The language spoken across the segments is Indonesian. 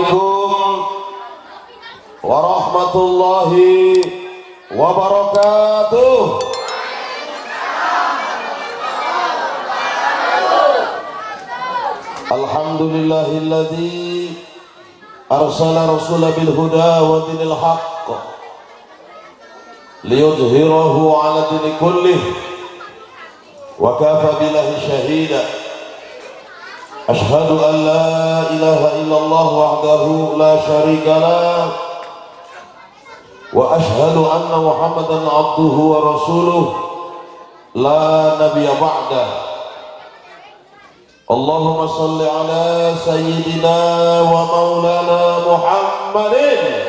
Assalamualaikum warahmatullahi wabarakatuh. Alhamdulillahilladzi arsala rasulahu bil huda wa dinil haqq liyudhhirahu 'ala dini kullih wa kafa billahi shahida. Ashhadu an la ilaha illallah wahdahu la syarika lah wa ashhadu anna Muhammadan abduhu wa rasuluh la nabiyya ba'dah. Allahumma salli ala sayyidina wa maulana Muhammadin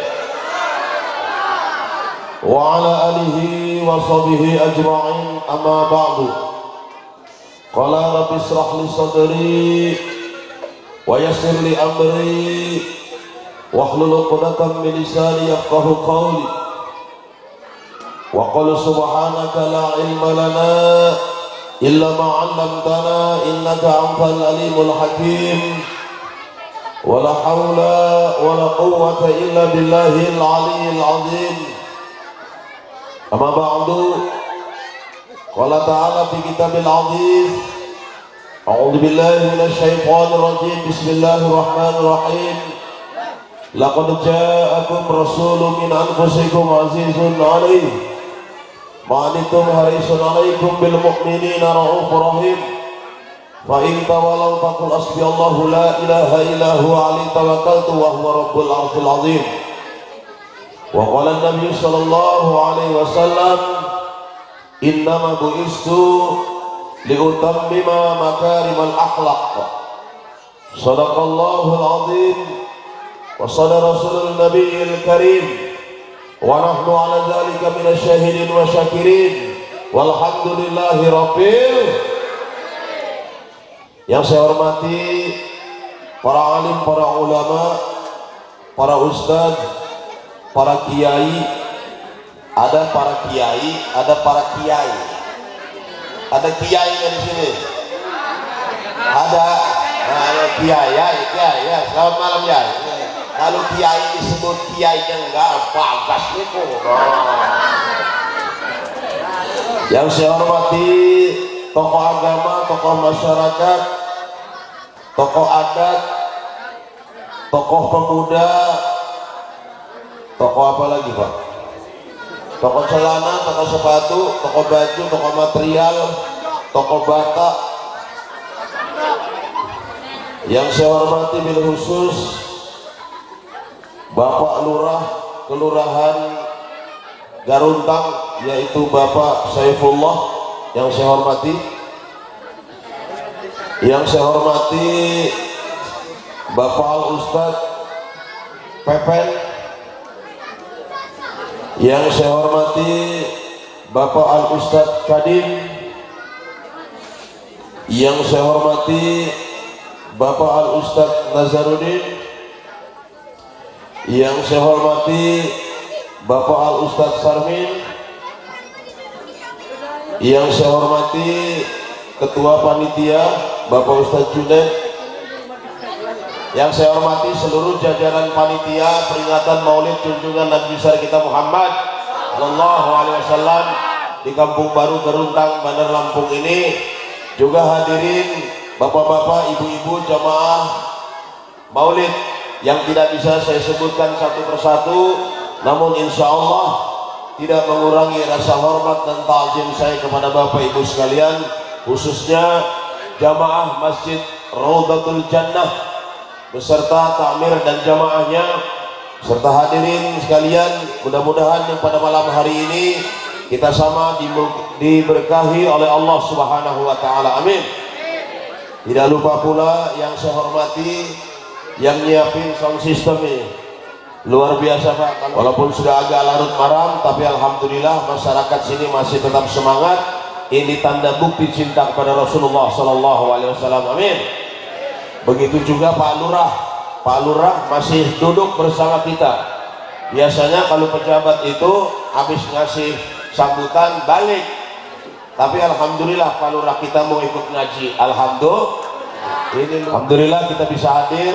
wa ala alihi wa sahbihi ajma'in, amma ba'du. Qala rabbi israh li sadri wa yassir li amri wahlul 'uqdatam min lisani yafqahu qawli. Wa qala subhanaka la ilma lana illa ma 'allamtana innaka antal alimul hakim. Wa la haula wa la quwwata illa billahil aliyyil azim. Amma ba'du. Qala ta'ala fi kitabil aziz, a'udzu billahi minasy syaithanir rajim, bismillahirrahmanirrahim. Laqad ja'akum rasulun min anfusikum azizun 'alaihi ma antum harisun 'alaikum bil mu'minina raufur rahim. Fa in tawallaw faqul hasbiyallahu la ilaha illa huwa 'alaihi tawakkaltu wa huwa rabbul 'arsyil 'azim. Wa qala an-nabiy sallallahu alaihi wasallam, innama bu'istu liutammima makarimal akhlaq. Sadaqallahul azim wa sadaqa rasulun nabiyil karim wa nahnu ala dzalika minasy syahidin wa syakirin walhamdulillahi rabbil. Yang saya hormati para alim, para ulama, para ustadz, para kiai. Ada para kiai, ada para kiai. Ada kiai di sini. Ada. Nah, kiai ya. Selamat malam ya. Kalau kiai disebut kiai enggak bagas itu. Yang saya hormati tokoh agama, tokoh masyarakat, tokoh adat, tokoh pemuda, tokoh apa lagi Pak? Toko celana, toko sepatu, toko baju, toko material, toko bata. Yang saya hormati bil khusus Bapak Lurah Kelurahan Garuntang, yaitu Bapak Saifullah. Yang saya hormati, Bapak Al Ustadz Pepen. Yang saya hormati Bapak Al Ustadz Kadim. Yang saya hormati Bapak Al Ustadz Nazaruddin. Yang saya hormati Bapak Al Ustadz Sarmin. Yang saya hormati Ketua Panitia Bapak Ustadz Junaid. Yang saya hormati seluruh jajaran panitia peringatan Maulid junjungan Nabi besar kita Muhammad sallallahu alaihi wasallam di Kampung Baru Garuntang, Bandar Lampung ini. Juga hadirin bapak-bapak, ibu-ibu jamaah Maulid yang tidak bisa saya sebutkan satu persatu, namun insya Allah tidak mengurangi rasa hormat dan ta'zim saya kepada bapak ibu sekalian, khususnya jamaah Masjid Raudhatul Jannah beserta takmir dan jamaahnya, serta hadirin sekalian. Mudah-mudahan yang pada malam hari ini kita sama diberkahi oleh Allah Subhanahu wa taala, amin. Tidak lupa pula yang saya hormati yang nyiapin sound system ini, luar biasa Pak. Walaupun sudah agak larut malam, tapi alhamdulillah masyarakat sini masih tetap semangat. Ini tanda bukti cinta kepada Rasulullah sallallahu alaihi wasallam, amin. Begitu juga Pak Lurah masih duduk bersama kita. Biasanya kalau pejabat itu habis ngasih sambutan balik, tapi alhamdulillah Pak Lurah kita mau ikut ngaji. Alhamdulillah kita bisa hadir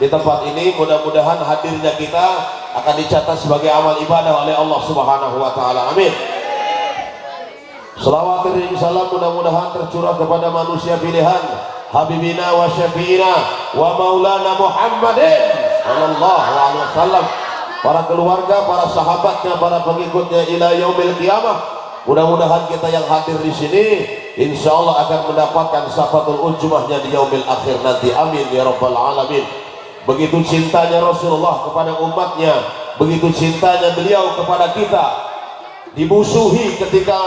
di tempat ini. Mudah-mudahan hadirnya kita akan dicatat sebagai amal ibadah oleh Allah Subhanahu wa taala. Amin. Selawat dan salam mudah-mudahan tercurah kepada manusia pilihan Habibina wa syafi'ina wa maulana Muhammadin sallallahu alaihi wasallam, para keluarga, para sahabatnya, para pengikutnya ila yaumil qiyamah. Mudah-mudahan kita yang hadir di sini insyaallah akan mendapatkan syafatul ujmahnya di yaumil akhir nanti. Amin ya rabbal alamin. Begitu cintanya Rasulullah kepada umatnya, begitu cintanya beliau kepada kita. Dimusuhi ketika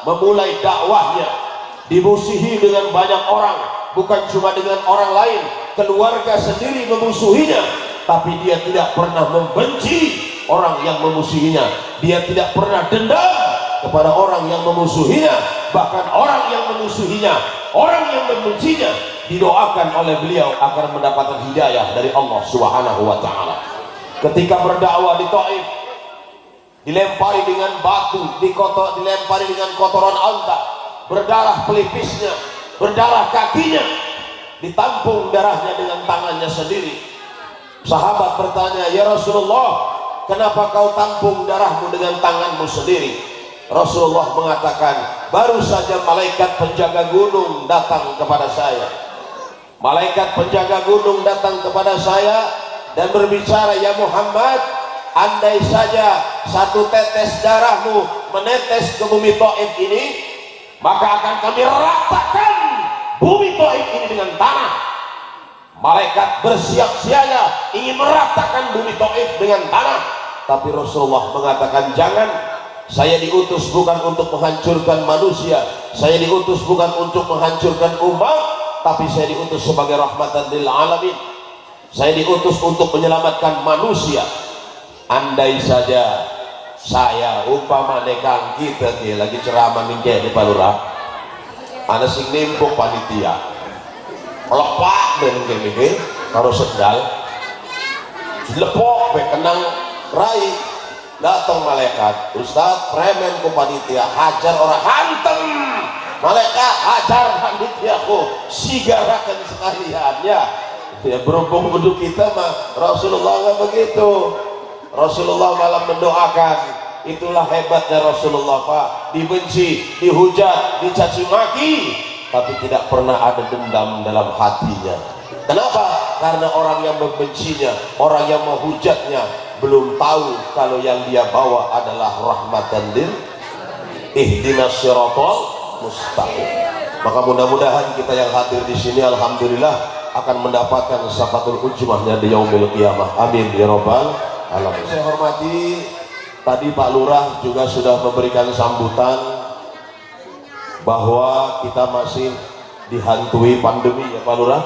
memulai dakwahnya, dimusuhi dengan banyak orang, bukan cuma dengan orang lain, keluarga sendiri memusuhinya, tapi dia tidak pernah membenci orang yang memusuhinya. Dia tidak pernah dendam kepada orang yang memusuhinya. Bahkan orang yang memusuhinya, orang yang membencinya, didoakan oleh beliau agar mendapatkan hidayah dari Allah Subhanahu wa taala. Ketika berdakwah di Taif, dilempari dengan batu, dilempari dengan kotoran unta, berdarah pelipisnya, berdarah kakinya, ditampung darahnya dengan tangannya sendiri. Sahabat bertanya, ya Rasulullah, kenapa kau tampung darahmu dengan tanganmu sendiri? Rasulullah mengatakan, baru saja malaikat penjaga gunung datang kepada saya. Malaikat penjaga gunung datang kepada saya dan berbicara, ya Muhammad, andai saja satu tetes darahmu menetes ke bumi Taif ini, maka akan kami ratakan bumi Taif ini dengan tanah. Malaikat bersiap-siaga ingin meratakan bumi Taif dengan tanah, tapi Rasulullah mengatakan, jangan. Saya diutus bukan untuk menghancurkan manusia, saya diutus bukan untuk menghancurkan umat, tapi saya diutus sebagai rahmatan lil alamin. Saya diutus untuk menyelamatkan manusia. Andai saja saya umpama nekang kita lagi ceramah mingke di Palura, ana sing nimpuk panitia lepak mingke karo sendal lepok be kenang rai, datang malaikat, Ustaz premen ku panitia, hajar orang hantem. Malaikat hajar panitiaku, sigarakan sekalian ya. Ya berhubung wudhu kita mah Rasulullah nggak begitu. Rasulullah malah mendoakan. Itulah hebatnya Rasulullah, Pak. Dibenci, dihujat, dicaci maki, tapi tidak pernah ada dendam dalam hatinya. Kenapa? Karena orang yang membencinya, orang yang menghujatnya belum tahu kalau yang dia bawa adalah rahmatan lil ihdinas siratal mustaqim. Maka mudah-mudahan kita yang hadir di sini alhamdulillah akan mendapatkan syafatul ujmahnya di yaumil qiyamah. Amin ya rabbal alamin. Saya hormati, tadi Pak Lurah juga sudah memberikan sambutan bahwa kita masih dihantui pandemi ya Pak Lurah.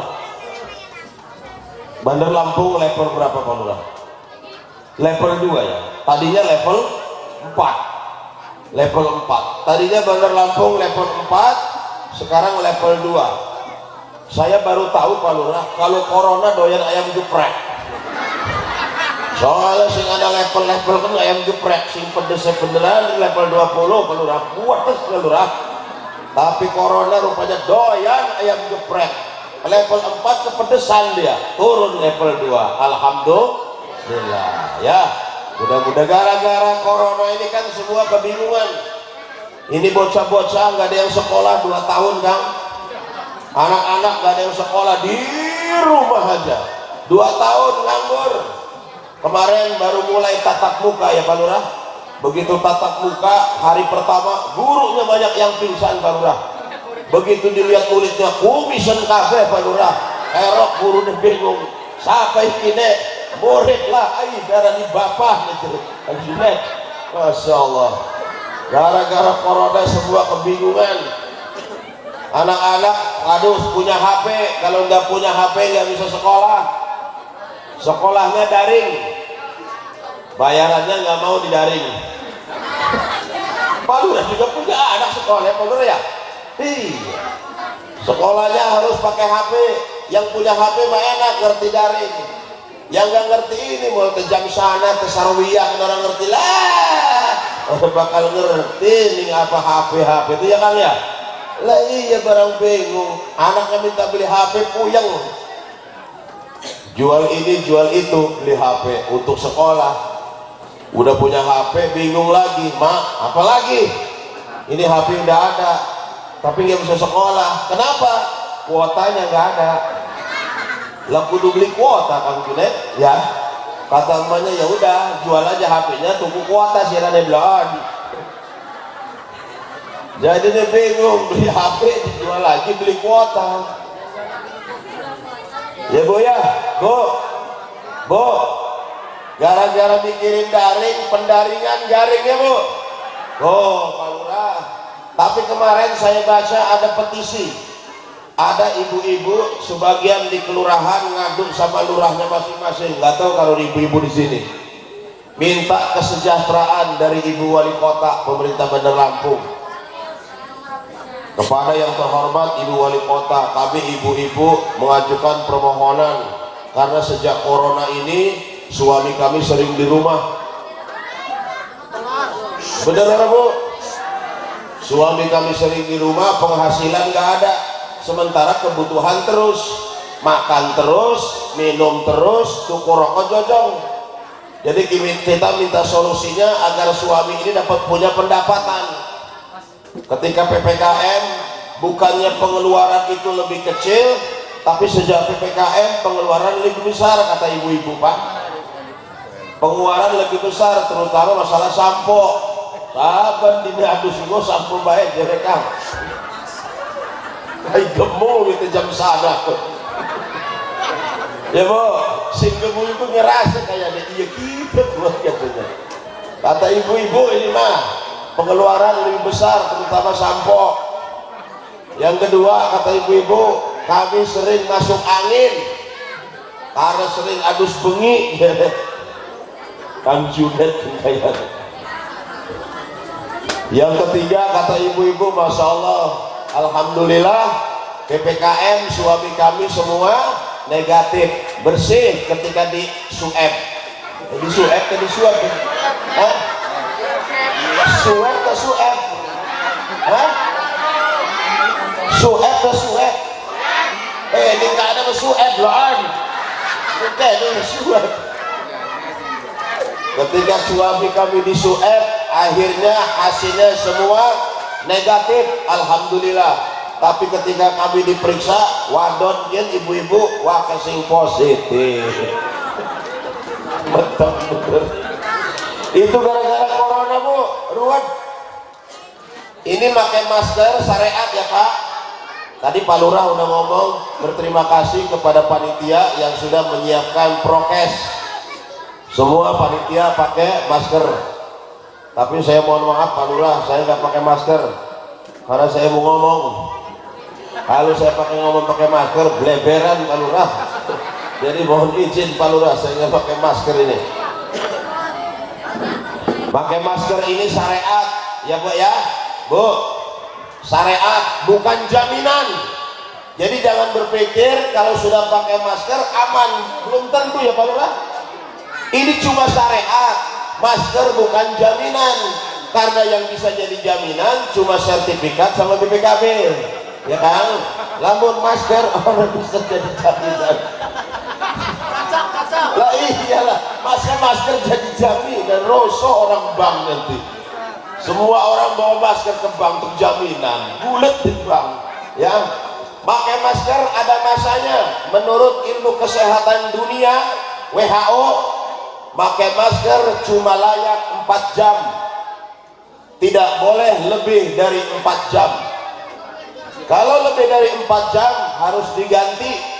Bandar Lampung level berapa Pak Lurah? Level 2 ya. Tadinya level 4. Level 4. Tadinya Bandar Lampung level 4, sekarang level 2. Saya baru tahu Pak Lurah kalau corona doyan ayam geprek. Soalnya sing ada level-level kan ayam geprek, sing pedes beneran level 20 Pak Lurah. Puas Pak Lurah. Tapi corona rupanya doyan ayam geprek. Level 4 kepedesan dia, turun level 2. Alhamdulillah ya. Mudah-mudahan gara-gara corona ini kan semua kebingungan. Ini bocah-bocah nggak ada yang sekolah 2 tahun Kang. Anak-anak nggak ada yang sekolah, di rumah aja 2 tahun nganggur. Kemarin baru mulai tatap muka ya Pak Lurah. Begitu tatap muka hari pertama, gurunya banyak yang pingsan Pak Lurah. Begitu dilihat muridnya kumisan kafe Pak Lurah, erok guru deh bingung, siapa ini murid lah, ayo darah di bapak gitu. Masya Allah, gara-gara corona semua kebingungan. Anak-anak aduh punya HP, kalau nggak punya HP nggak bisa sekolah. Sekolahnya daring, bayarannya nggak mau didaring. Pak Lurah juga punya anak sekolah ya Pak Lurah ya. Iya, sekolahnya harus pakai HP. Yang punya HP mah enak, ngerti daring. Yang nggak ngerti ini mau ke jam sana ke sarwiyah orang ngerti lah. Orang bakal ngerti nih apa HP itu ya Kang ya. Lah iya barang bingung. Anaknya minta beli HP puyeng. jual ini jual itu, beli HP untuk sekolah. Udah punya HP bingung lagi, mak apa lagi, ini HP udah ada tapi nggak bisa sekolah. Kenapa? Kuotanya nggak ada. Lah kudu beli kuota Kang Junet ya. Kata emaknya ya udah jual aja HP-nya, tunggu kuota sih ada belum. Jadi dia bingung, beli HP dijual lagi beli kuota. Ya Bu ya, Bu, gara-gara mikirin daring, pendaringan garing ya Bu. Oh Pak Lurah. Tapi kemarin saya baca ada petisi. Ada ibu-ibu sebagian di kelurahan ngadu sama lurahnya masing-masing. Nggak tahu kalau ibu-ibu di sini minta kesejahteraan dari Ibu Wali Kota pemerintah Bandar Lampung. Kepada yang terhormat Ibu Wali Kota, kami ibu-ibu mengajukan permohonan karena sejak corona ini suami kami sering di rumah. Benar Bu? Suami kami sering di rumah, penghasilan nggak ada. Sementara kebutuhan terus, makan terus, minum terus, tuku rokok jojong. Jadi kita minta solusinya agar suami ini dapat punya pendapatan. Ketika PPKM bukannya pengeluaran itu lebih kecil, tapi sejak PPKM pengeluaran lebih besar, kata ibu-ibu Pak. Pengeluaran lebih besar, terutama masalah sampo. Saban dini aduh sungguh sampo baik direkam. Kayak gemu gitu jam sana ya Bu, sing gemu itu ngerasa kayaknya iya kita buat katanya. Kata ibu-ibu ini mah pengeluaran lebih besar terutama sampo. Yang kedua kata ibu-ibu, kami sering masuk angin karena sering adus bengi. Kang Junet kayaknya. Yang ketiga kata ibu-ibu, Masya Allah, alhamdulillah PPKM suami kami semua negatif, bersih ketika di swab. Di swab ke di swab? Hah? Swab ke swab? Hah? Swab ke swab? Ini nggak ada swab loh. Oke, itu swab. Ketika suami kami di swab, akhirnya hasilnya semua negatif, alhamdulillah. Tapi ketika kami diperiksa wadon kan ibu-ibu wah kesing positif. Betul. Itu gara-gara corona Bu, ruwet. Ini pakai masker syariat ya Pak. Tadi Pak Lurah udah ngomong, berterima kasih kepada panitia yang sudah menyiapkan prokes. Semua panitia pakai masker. Tapi saya mohon maaf Pak Lurah, saya nggak pakai masker karena saya mau ngomong. Kalau saya ngomong pakai masker, bleberan Pak Lurah. Jadi mohon izin Pak Lurah, saya nggak pakai masker ini. Pakai masker ini syariat, ya Bu ya, Bu. Syariat bukan jaminan. Jadi jangan berpikir kalau sudah pakai masker aman, belum tentu ya Pak Lurah. Ini cuma syariat, masker bukan jaminan. Karena yang bisa jadi jaminan cuma sertifikat sama BPKB. Ya kan, lamun masker orang bisa jadi jaminan. Lah iyalah, masa masker jadi jaminan, rosok orang bank nanti. Semua orang bawa masker ke bank untuk jaminan, bulat di bank. Ya, pakai masker ada masanya. Menurut ilmu kesehatan dunia WHO, pakai masker cuma layak 4 jam. Tidak boleh lebih dari 4 jam. Kalau lebih dari 4 jam harus diganti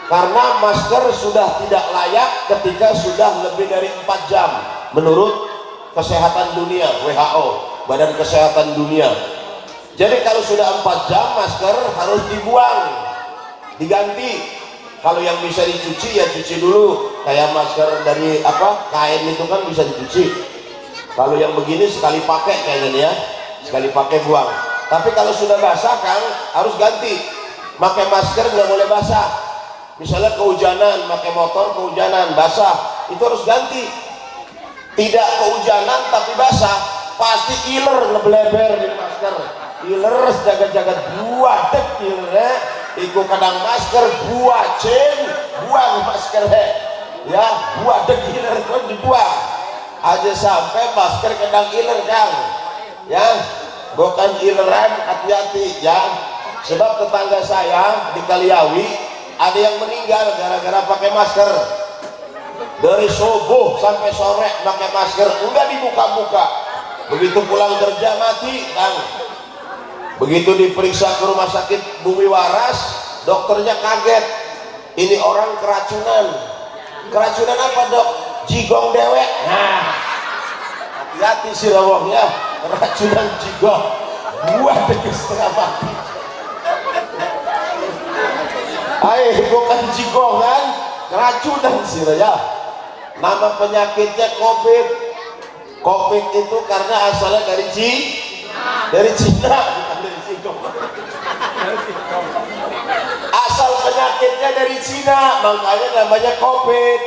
karena masker sudah tidak layak ketika sudah lebih dari 4 jam menurut kesehatan dunia WHO, Badan Kesehatan Dunia. Jadi kalau sudah 4 jam masker harus dibuang, diganti. Kalau yang bisa dicuci ya cuci dulu, kayak masker dari kain itu kan bisa dicuci. Kalau yang begini sekali pakai kayaknya ya, sekali pakai buang. Tapi kalau sudah basah Kang harus ganti. Pakai masker nggak boleh basah. Misalnya kehujanan, pakai motor kehujanan basah, itu harus ganti. Tidak kehujanan tapi basah, pasti iler ngebleber di masker. Iler jaga-jaga dua dek iler, iku kadang masker buah buang masker ya, buah degiler pun dibuang aja sampai masker kadang iler Kang ya, bukan ileran, hati-hati ya, sebab tetangga saya di Kaliawi ada yang meninggal gara-gara pakai masker, dari subuh sampai sore pakai masker, udah dibuka-buka, begitu pulang kerja mati Kang. Begitu diperiksa ke rumah sakit Bumi Waras, dokternya kaget, ini orang keracunan. Keracunan apa dok? Jigong dewek. Nah, hati-hati si rawong ya, keracunan jigong, buah deket setengah mati. Bukan jigong kan, keracunan sih ya. Nama penyakitnya COVID. COVID itu karena asalnya dari Cina, bukan dari jigong. Asal penyakitnya dari Cina, makanya namanya COVID.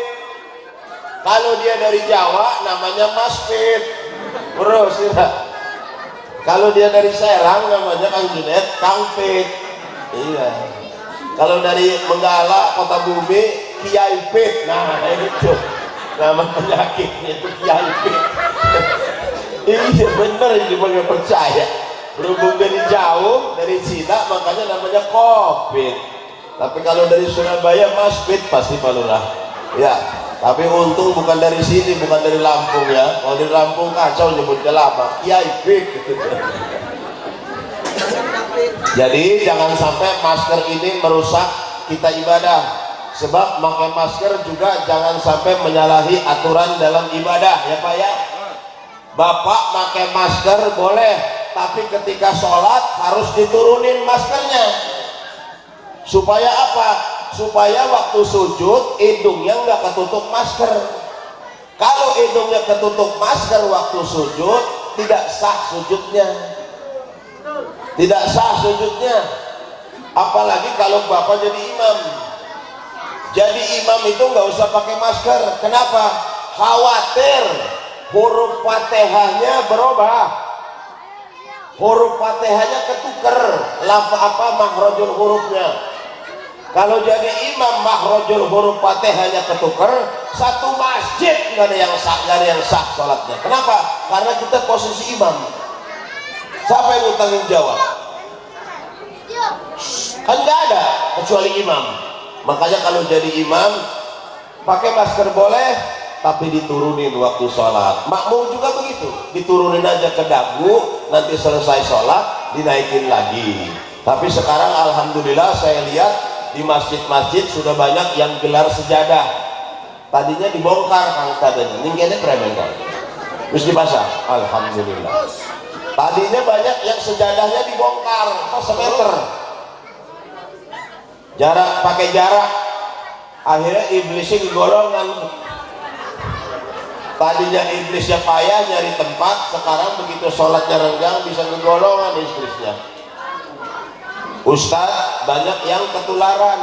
Kalau dia dari Jawa, namanya maspit. Bro, sih. Kalau dia dari Serang, namanya Kang Junet, Kangpit. Iya. Kalau dari Menggala, Kota Bumi, Kiai Pit. Nah, itu nama penyakitnya itu Kiai Pit. Iya bener, ini bagaimana percaya. Berhubung dari jauh, dari Cina, makanya namanya COVID. Tapi kalau dari Surabaya, maspit pasti palurah. Ya, tapi untung bukan dari sini, bukan dari Lampung ya. Kalau dari Lampung kacau nyebutnya lama, Kiai Pit. Jadi jangan sampai masker ini merusak kita ibadah, sebab pakai masker juga jangan sampai menyalahi aturan dalam ibadah ya Pak ya. Bapak pakai masker boleh, tapi ketika sholat harus diturunin maskernya. Supaya apa? Supaya waktu sujud hidungnya nggak ketutup masker. Kalau hidungnya ketutup masker waktu sujud, tidak sah sujudnya. Tidak sah sujudnya. Apalagi kalau Bapak jadi imam. Jadi imam itu nggak usah pakai masker. Kenapa? Khawatir huruf Fatihahnya berubah. Huruf Fatihahnya ketuker. Makhrajul hurufnya. Kalau jadi imam makhrajul huruf Fatihahnya ketuker, satu masjid nggak ada yang sah sholatnya. Kenapa? Karena kita posisi imam. Siapa yang tanggung jawab? Kan nggak ada kecuali imam. Makanya kalau jadi imam pakai masker boleh, tapi diturunin waktu sholat. Makmum juga begitu, diturunin aja ke dagu, nanti selesai sholat dinaikin lagi. Tapi sekarang alhamdulillah saya lihat di masjid-masjid sudah banyak yang gelar sejadah. Tadinya dibongkar Kang tadinya, ini keren kan? Terus dipasang, alhamdulillah. Tadinya banyak yang sejadahnya dibongkar, semeter. Pakai jarak. Akhirnya iblisnya digolongan. Tadinya iblisnya payah nyari tempat, sekarang begitu sholatnya renggang bisa gegolongan iblisnya. Ustadz banyak yang ketularan.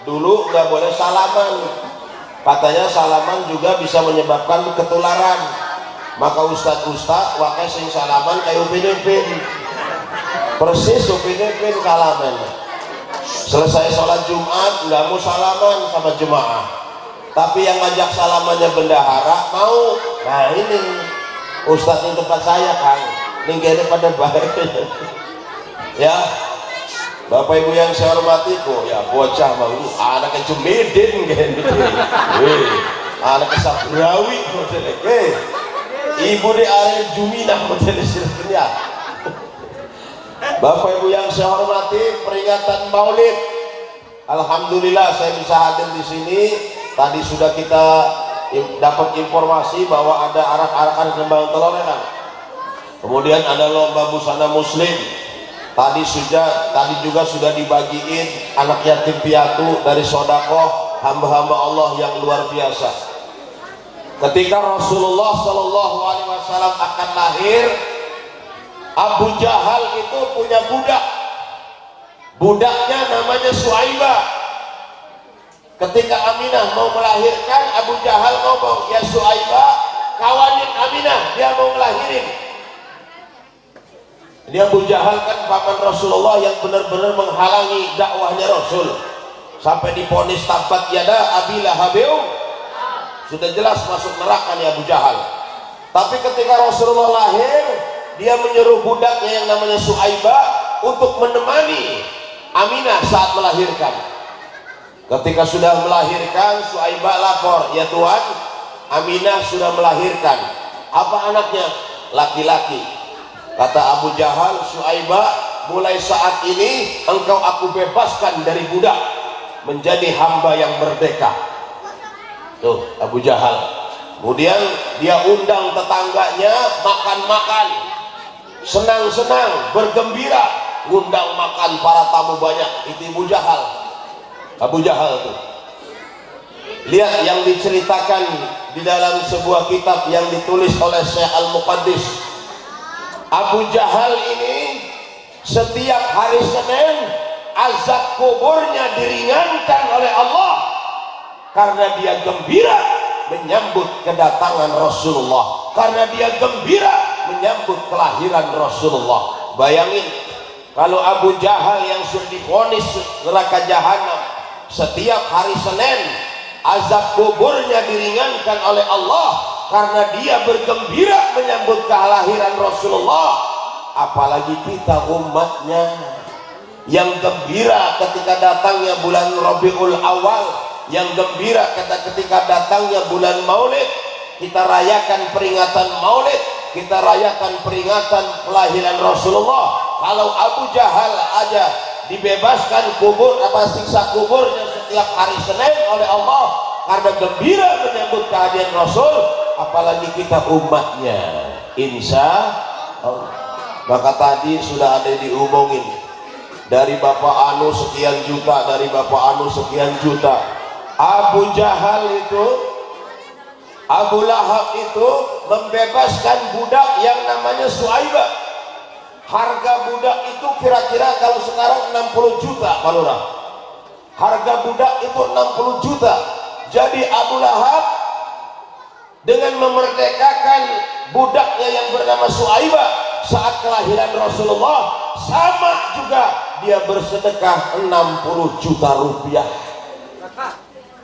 Dulu nggak boleh salaman. Katanya salaman juga bisa menyebabkan ketularan. Maka ustad-ustad wakai sing salaman kayak upin-upin, persis upin-upin kalaman. Selesai sholat Jumat nggak mau salaman sama jemaah, tapi yang ngajak salamannya bendahara mau. Nah ini ustad di tempat saya Kang, ini pada baik. Ya Bapak Ibu yang saya hormati kok ya, bocah mau anaknya Jumidin gitu, anaknya Sabrawi, Ibu di area Juminah ya. Bapak Ibu yang saya hormati, peringatan Maulid. Alhamdulillah saya bisa hadir di sini. Tadi sudah kita dapat informasi bahwa ada arak-arakan kembang telur kan. Kemudian ada lomba busana muslim. Tadi juga sudah dibagiin anak yatim piatu dari sodakoh hamba-hamba Allah yang luar biasa. Ketika Rasulullah Shallallahu Alaihi Wasallam akan lahir, Abu Jahal itu punya budak. Budaknya namanya Suaibah. Ketika Aminah mau melahirkan, Abu Jahal ngomong, ya Suaibah, kawanin Aminah, dia mau melahirin. Ini Abu Jahal kan paman Rasulullah yang benar-benar menghalangi dakwahnya Rasul, sampai diponis tabat yada abi lahabeu, sudah jelas masuk neraka nih Abu Jahal. Tapi ketika Rasulullah lahir, dia menyuruh budaknya yang namanya Suaibah untuk menemani Aminah saat melahirkan. Ketika sudah melahirkan, Suaibah lapor, ya Tuhan, Aminah sudah melahirkan. Apa anaknya? Laki-laki. Kata Abu Jahal, Suaibah, mulai saat ini engkau aku bebaskan dari budak menjadi hamba yang merdeka. Tuh Abu Jahal. Kemudian dia undang tetangganya makan-makan, senang-senang, bergembira, undang makan para tamu banyak. Itu Abu Jahal. Abu Jahal tuh. Lihat yang diceritakan di dalam sebuah kitab yang ditulis oleh Syekh Al-Muqaddis. Abu Jahal ini setiap hari Senin azab kuburnya diringankan oleh Allah karena dia gembira menyambut kedatangan Rasulullah, karena dia gembira menyambut kelahiran Rasulullah. Bayangin kalau Abu Jahal yang sudah divonis neraka jahanam, setiap hari Senin azab kuburnya diringankan oleh Allah karena dia bergembira menyambut kelahiran Rasulullah. Apalagi kita umatnya yang gembira ketika datangnya bulan Rabiul Awal, yang gembira ketika datangnya bulan Maulid. Kita rayakan peringatan Maulid, kita rayakan peringatan kelahiran Rasulullah. Kalau Abu Jahal aja dibebaskan kubur siksa kuburnya setiap hari Senin oleh Allah karena gembira menyambut kehadiran Rasul, apalagi kita umatnya. Insya Allah. Maka tadi sudah ada diomongin, dari Bapak Anu sekian juta, dari Bapak Anu sekian juta. Abu Jahal itu, Abu Lahab itu membebaskan budak yang namanya Suaibah. Harga budak itu kira-kira kalau sekarang 60 juta Pak Lurah. Harga budak itu 60 juta. Jadi Abu Lahab dengan memerdekakan budaknya yang bernama Suaibah saat kelahiran Rasulullah, sama juga dia bersedekah 60 juta rupiah.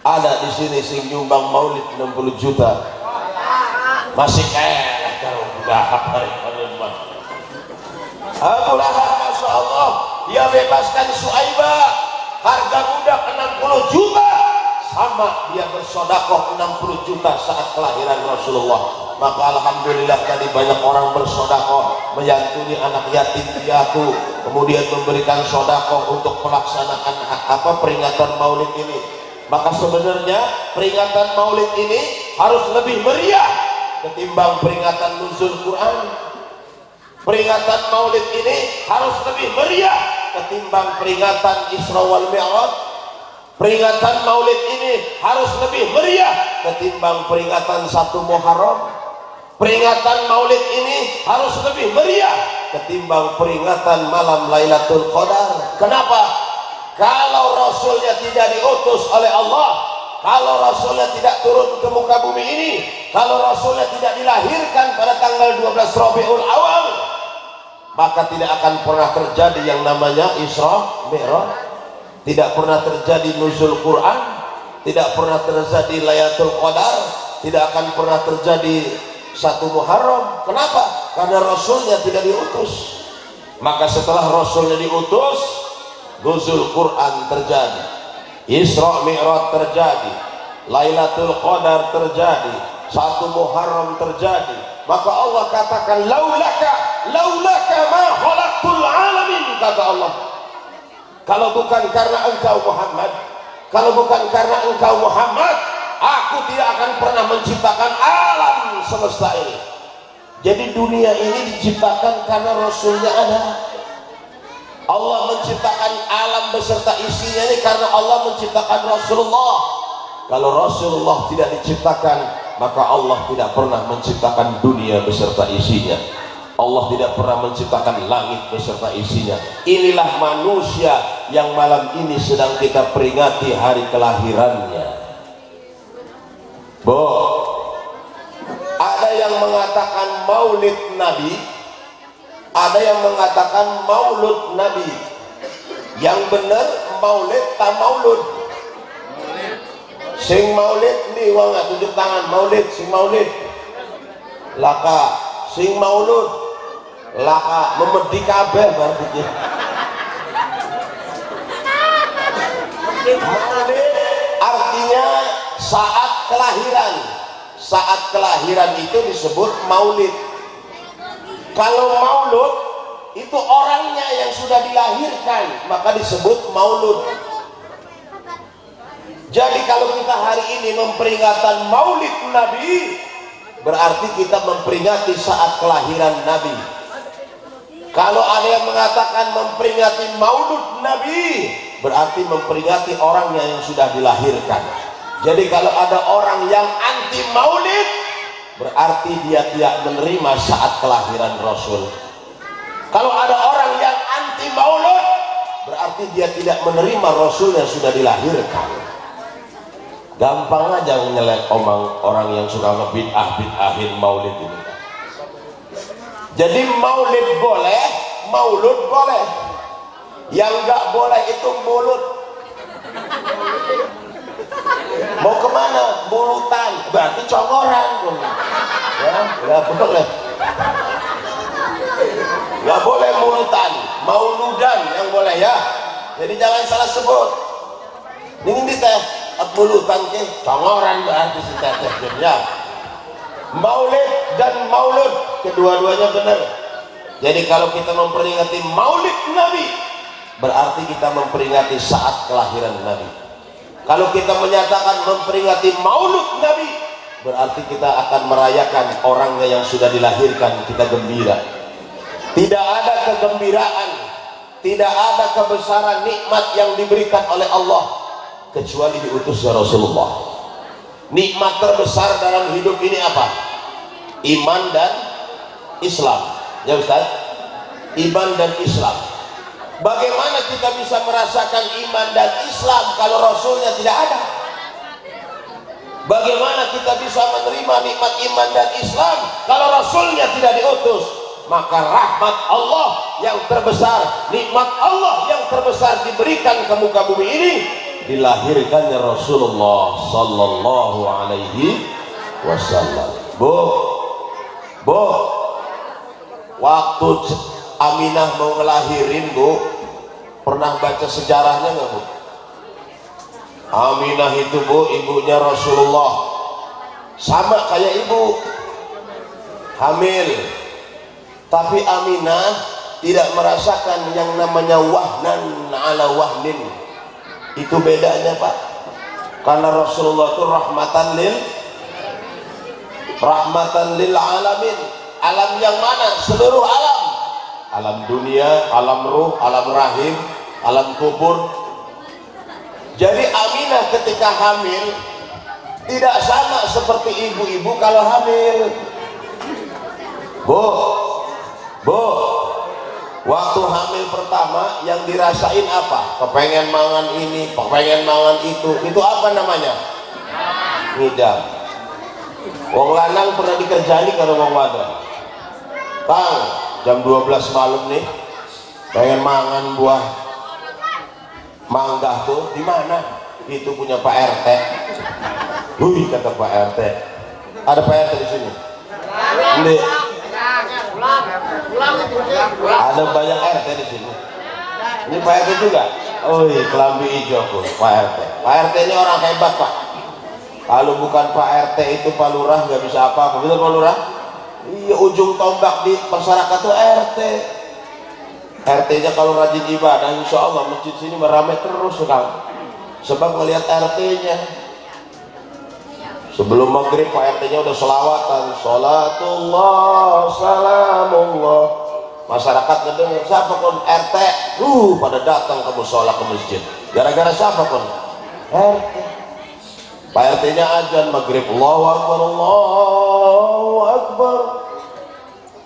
Ada di sini sing nyumbang maulid 60 juta. Masih kayak kalau budak Abu Lahab, Masya Allah, dia bebaskan Suaibah, harga budak 60 juta, sama dia bersodakoh 60 juta saat kelahiran Rasulullah. Maka alhamdulillah tadi banyak orang bersodakoh, menyantuni anak yatim piatu, kemudian memberikan sodakoh untuk pelaksanaan peringatan maulid ini. Maka sebenarnya peringatan maulid ini harus lebih meriah ketimbang peringatan nuzul Quran. Peringatan maulid ini harus lebih meriah ketimbang peringatan Isra wal Mi'raj. Peringatan maulid ini harus lebih meriah ketimbang peringatan 1 Muharram. Peringatan maulid ini harus lebih meriah ketimbang peringatan malam Lailatul Qadar. Kenapa? Kalau Rasulnya tidak diutus oleh Allah, kalau Rasulnya tidak turun ke muka bumi ini, kalau Rasulnya tidak dilahirkan pada tanggal 12 Rabiul Awal, maka tidak akan pernah terjadi yang namanya Isra Mi'raj. Tidak pernah terjadi nuzul Quran, tidak pernah terjadi Lailatul Qadar, tidak akan pernah terjadi 1 Muharram. Kenapa? Karena Rasulnya tidak diutus. Maka setelah Rasulnya diutus, nuzul Quran terjadi, Isra Mi'raj terjadi, Lailatul Qadar terjadi, 1 Muharram terjadi. Maka Allah katakan, laulaka ma khalaqtul alamin, kata Allah. Kalau bukan karena engkau Muhammad, kalau bukan karena engkau Muhammad, aku tidak akan pernah menciptakan alam semesta ini. Jadi dunia ini diciptakan karena Rasulnya ada. Allah menciptakan alam beserta isinya ini karena Allah menciptakan Rasulullah. Kalau Rasulullah tidak diciptakan, maka Allah tidak pernah menciptakan dunia beserta isinya. Allah tidak pernah menciptakan langit beserta isinya. Inilah manusia yang malam ini sedang kita peringati hari kelahirannya. Ada yang mengatakan maulid Nabi, Ada yang mengatakan maulud Nabi. Yang benar maulid tak maulud. Sing maulid nih wong tunjuk tangan, maulid sing maulid. Laka sing maulud laka memedi kabeh berarti. Maulid artinya saat kelahiran. Saat kelahiran itu disebut maulid. Kalau maulud itu orangnya yang sudah dilahirkan, maka disebut maulud. Jadi kalau kita hari ini memperingatan maulid Nabi, berarti kita memperingati saat kelahiran Nabi. Kalau ada yang mengatakan memperingati maulud Nabi, berarti memperingati orangnya yang sudah dilahirkan. Jadi kalau ada orang yang anti maulid, berarti dia tidak menerima saat kelahiran Rasul. Kalau ada orang yang anti maulud, berarti dia tidak menerima Rasul yang sudah dilahirkan. Gampang aja nyelek omong orang yang suka ngebid'ah-bid'ahin maulid ini. Jadi maulid boleh, maulud boleh. Yang nggak boleh itu mulut. Mau kemana? Mulutan, berarti congoran. Ya, nggak boleh. Nggak boleh mulutan, mauludan yang boleh ya. Jadi jangan salah sebut. Ini teh mulutan ke congoran berarti si teteh ya. Maulid dan maulud kedua-duanya benar. Jadi kalau kita memperingati maulid Nabi, berarti kita memperingati saat kelahiran Nabi. Kalau kita menyatakan memperingati maulud Nabi, berarti kita akan merayakan orangnya yang sudah dilahirkan, kita gembira. Tidak ada kegembiraan, tidak ada kebesaran nikmat yang diberikan oleh Allah kecuali diutusnya Rasulullah. Nikmat terbesar dalam hidup ini apa? Iman dan Islam. Ya Ustaz, iman dan Islam. Bagaimana kita bisa merasakan iman dan Islam kalau Rasulnya tidak ada? Bagaimana kita bisa menerima nikmat iman dan Islam kalau Rasulnya tidak diutus? Maka rahmat Allah yang terbesar, nikmat Allah yang terbesar diberikan ke muka bumi ini, dilahirkannya Rasulullah sallallahu alaihi wasallam. Bu, waktu Aminah mau ngelahirin, Bu, pernah baca sejarahnya nggak, Bu? Aminah itu, Bu, ibunya Rasulullah, sama kayak ibu, hamil. Tapi Aminah tidak merasakan yang namanya wahnan ala wahnin. Itu bedanya, Pak. Karena Rasulullah itu rahmatan lil alamin. Alam yang mana? Seluruh alam. Alam dunia, alam ruh, alam rahim, alam kubur. Jadi Aminah ketika hamil tidak sama seperti ibu-ibu kalau hamil. Bu, waktu hamil pertama yang dirasain apa? Kepengen mangan ini, kepengen mangan itu apa namanya? Ngidam. Wong lanang pernah dikerjani kalau wong wadon. Bang, jam 12 malam nih, pengen mangan buah mangga tuh di mana? Itu punya Pak RT. Wih, kata Pak RT. Ada Pak RT di sini. Ini. Ada banyak RT di sini. Ini Pak RT juga. Oh iya, kelambi hijau pun Pak RT. Pak RT ini orang hebat, Pak. Kalau bukan Pak RT itu Pak Lurah nggak bisa apa-apa. Betul Pak Lurah? Iya, ujung tombak di masyarakat tuh RT. RT-nya kalau rajin ibadah, insya Allah masjid sini meramai terus sekarang. Sebab melihat RT-nya. Sebelum maghrib Pak RT-nya udah selawatan, sholatullah, salamullah. Masyarakat ngedengar, siapa kon RT? Pada datang ke musola ke masjid. Gara-gara siapa kon? RT. Pak RT-nya azan maghrib, Allahu Akbar, Allahu Akbar.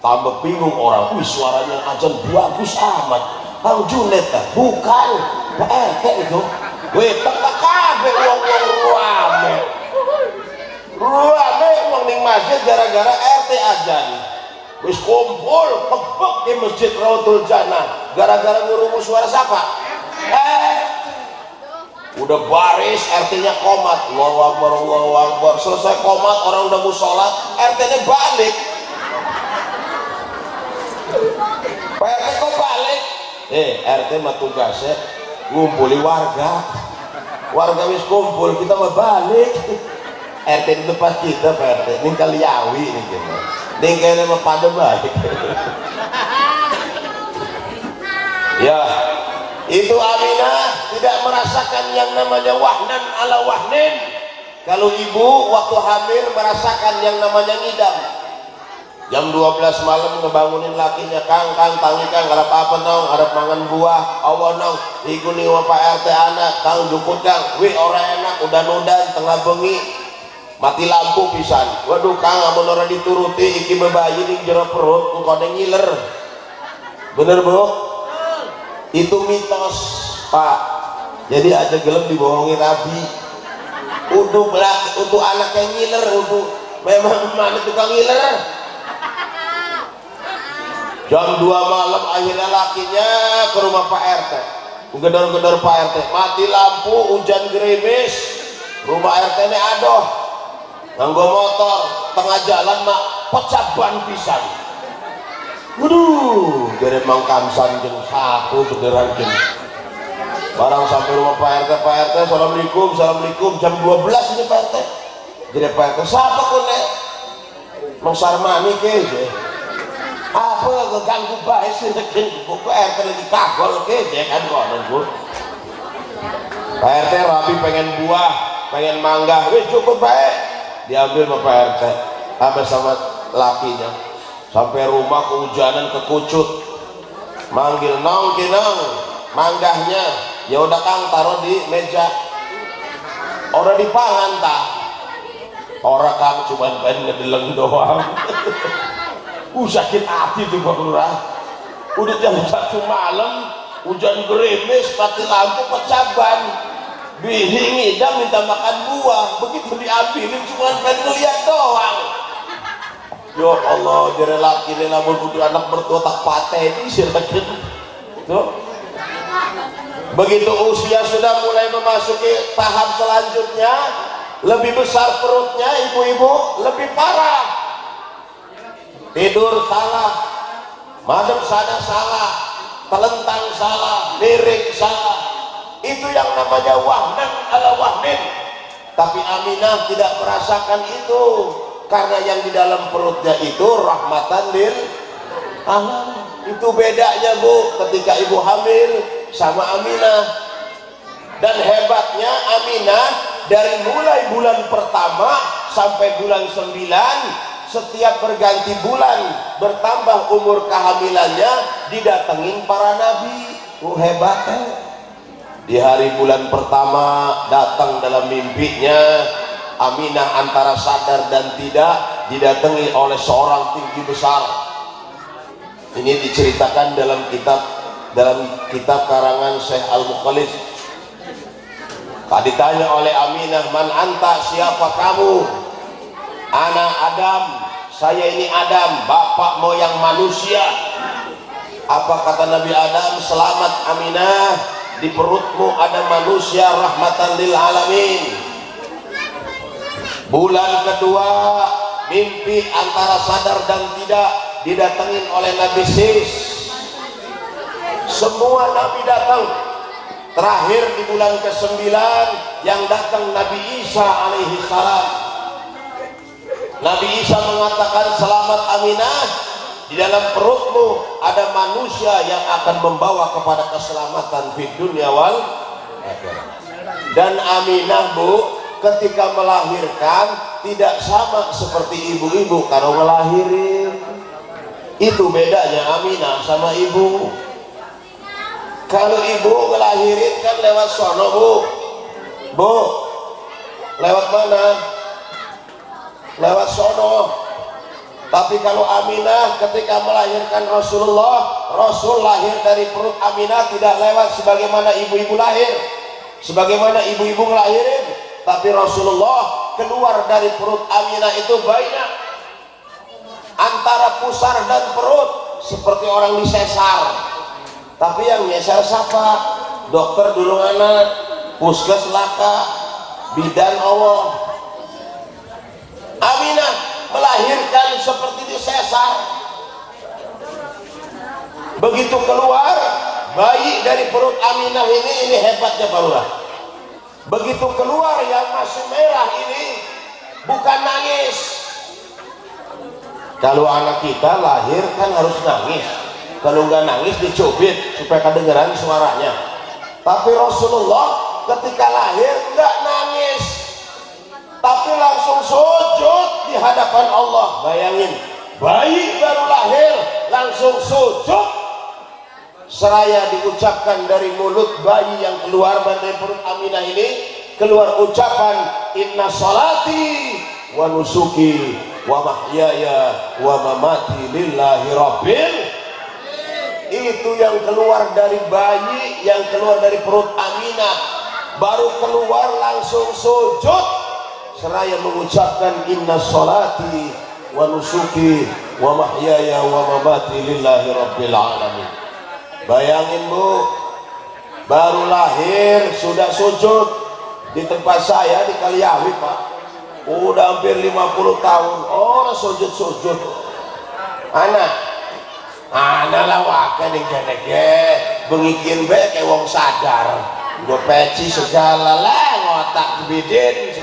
Tambah bingung orang, wih suaranya azan bagus amat. Bang Junet kan? Bukan, Pak RT itu. Wih, tengah kabeh wong-wong ruame uang ning masjid gara-gara RT azan. wis kumpul kebek di Masjid Raudhul Jannah gara-gara ngurumu suara siapa? Udah baris, RT-nya komat, Allahu Akbar, Allahu Akbar. Selesai komat, orang udah mau sholat, RT-nya balik. Pak RT kok balik? RT mah tugasnya ngumpuli warga. Warga wis kumpul, kita mau balik. RT di depan kita, Pak RT. Ini kaliawi nih kita. Ini kayaknya mau pada balik. Ya, itu Aminah tidak merasakan yang namanya wahnan ala wahnin. Kalau ibu waktu hamil merasakan yang namanya ngidam. Jam 12 malam ngebangunin lakinya, Kang tangi Kang, ada apa nong, ada mangan buah, awan nong, iku nih Pak RT anak, Kang jukut Kang, wih orang enak, udah nodan tengah bengi, mati lampu pisan, waduh Kang, amun orang dituruti, iki bebayi nih jero perut, engkau ngiler, bener bu? Itu mitos Pak, jadi aja gelem dibohongin Nabi, untuk anak yang ngiler, memang mana tukang ngiler? Jam 2 malam akhirnya lakinya ke rumah Pak RT, gedor-gedor Pak RT, mati lampu, hujan gerimis, rumah RT ini aduh, nganggo motor, tengah jalan mak pecah ban pisan. Waduh, dari Mang Kamsan jeung saku beneran jeung. Barang sampai rumah Pak RT, Assalamualaikum, jam 12 ini Pak RT. Jadi Pak RT, siapa kone? Mang Sarmani ke? Apa ngeganggu baik sih buku RT lagi kagol ke dia kan konon bu. Pak RT rapi pengen buah, pengen mangga, wih cukup baik diambil sama Pak RT sama lakinya sampai rumah kehujanan kekucut, manggil nong kinong manggahnya, ya udah Kang taruh di meja, orang dipangan tak, orang Kang cuma pengen ngedeleng doang. Sakit hati tuh Pak Lurah. Udah jam 1 malam, hujan gerimis, mati lampu, pecah ban. Bini ngidam minta makan buah, begitu diambilin cuma pengen lihat doang. Ya Allah, jadi laki ini namun butuh anak bertua tak pateni silakan. Tuh. Begitu usia sudah mulai memasuki tahap selanjutnya, lebih besar perutnya ibu-ibu, lebih parah. Tidur salah, madem sana salah, telentang salah, lirik salah, itu yang namanya wahnan ala wahnin. Tapi Aminah tidak merasakan itu karena yang di dalam perutnya itu rahmatan lil alamin. Itu bedanya bu ketika ibu hamil sama Aminah. Dan hebatnya Aminah dari mulai bulan pertama sampai bulan 9, setiap berganti bulan bertambah umur kehamilannya didatengin para nabi. Hebatnya di hari bulan pertama datang dalam mimpinya Aminah antara sadar dan tidak didatangi oleh seorang tinggi besar. Ini diceritakan dalam kitab karangan Syekh Al-Mukhalid. Ditanya oleh Aminah, man anta, siapa kamu? Anak Adam, saya ini Adam, bapak moyang manusia. Apa kata Nabi Adam? Selamat Aminah, di perutmu ada manusia rahmatan lil alamin. Bulan kedua, mimpi antara sadar dan tidak didatengin oleh Nabi Sis. Semua Nabi datang. Terakhir di bulan ke-9 yang datang Nabi Isa alaihi salam. Nabi Isa mengatakan, selamat Aminah, di dalam perutmu ada manusia yang akan membawa kepada keselamatan di dunia wal akhirat. Dan Aminah bu ketika melahirkan tidak sama seperti ibu-ibu kalau ngelahirin. Itu bedanya Aminah sama ibu. Kalau ibu ngelahirin kan lewat sono bu, lewat mana? Lewat sono. Tapi kalau Aminah ketika melahirkan Rasulullah, Rasul lahir dari perut Aminah tidak lewat sebagaimana ibu-ibu lahir, sebagaimana ibu-ibu ngelahirin. Tapi Rasulullah keluar dari perut Aminah itu banyak. antara pusar dan perut seperti orang disesar. Tapi yang nyesar siapa? Dokter dulu anak, puskes laka, bidan Allah. Aminah melahirkan seperti disesar. Begitu keluar bayi dari perut Aminah ini hebatnya Pak Lurah. Begitu keluar yang masih merah ini bukan nangis. Kalau anak kita lahir kan harus nangis. Kalau nggak nangis dicubit supaya kedengeran suaranya. Tapi Rasulullah ketika lahir nggak nangis, tapi langsung sujud di hadapan Allah. Bayangin, bayi baru lahir langsung sujud, seraya diucapkan dari mulut bayi yang keluar dari perut Aminah ini, keluar ucapan inna salati wa nusuki wa mahyaya wa mamati lillahi rabbil. Itu yang keluar dari bayi yang keluar dari perut Aminah, baru keluar langsung sujud seraya mengucapkan inna salati wa nusuki wa mahyaya wa mamati lillahi rabbil alamin. Bayangin Bu, baru lahir sudah sujud. Di tempat saya di Kaliawi Pak, udah hampir 50 tahun orang sujud-sujud. Anak lawakan yang gede-gede bengikin be kayak wong sadar. Gue peci segala lah ngotak bidin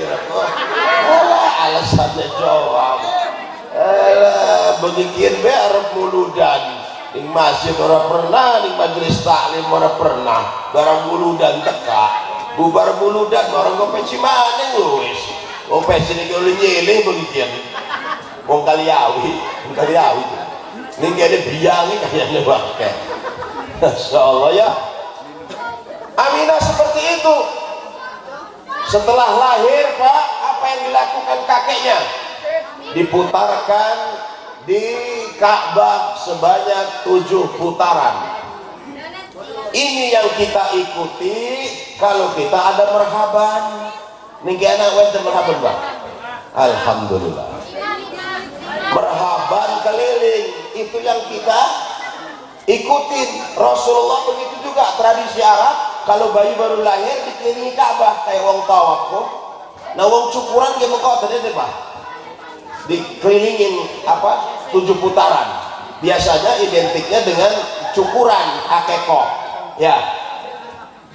alasannya jawab bengikin be arep muludan di masjid orang pernah, di majelis taklim orang pernah, barang muludan teka bubar muludan orang gue peci mana luis wong peci ini kalau nyeling begitu wong Kaliawi ini gak ada biangnya kayaknya pakai. Masya Allah ya. Aminah seperti itu. Setelah lahir Pak, apa yang dilakukan kakeknya? Diputarkan di Ka'bah sebanyak 7 putaran. Ini yang kita ikuti kalau kita ada merhaban. Ini kayak anak wajah merhaban Pak. Alhamdulillah. Merhaban keliling itu yang kita ikutin. Rasulullah begitu juga tradisi Arab, kalau bayi baru lahir dikelilingi Ka'bah kayak wong tawaf kok. Nah wong cukuran dia kok tadi deh Pak, dikelilingin 7 putaran. Biasanya identiknya dengan cukuran akekoh ya,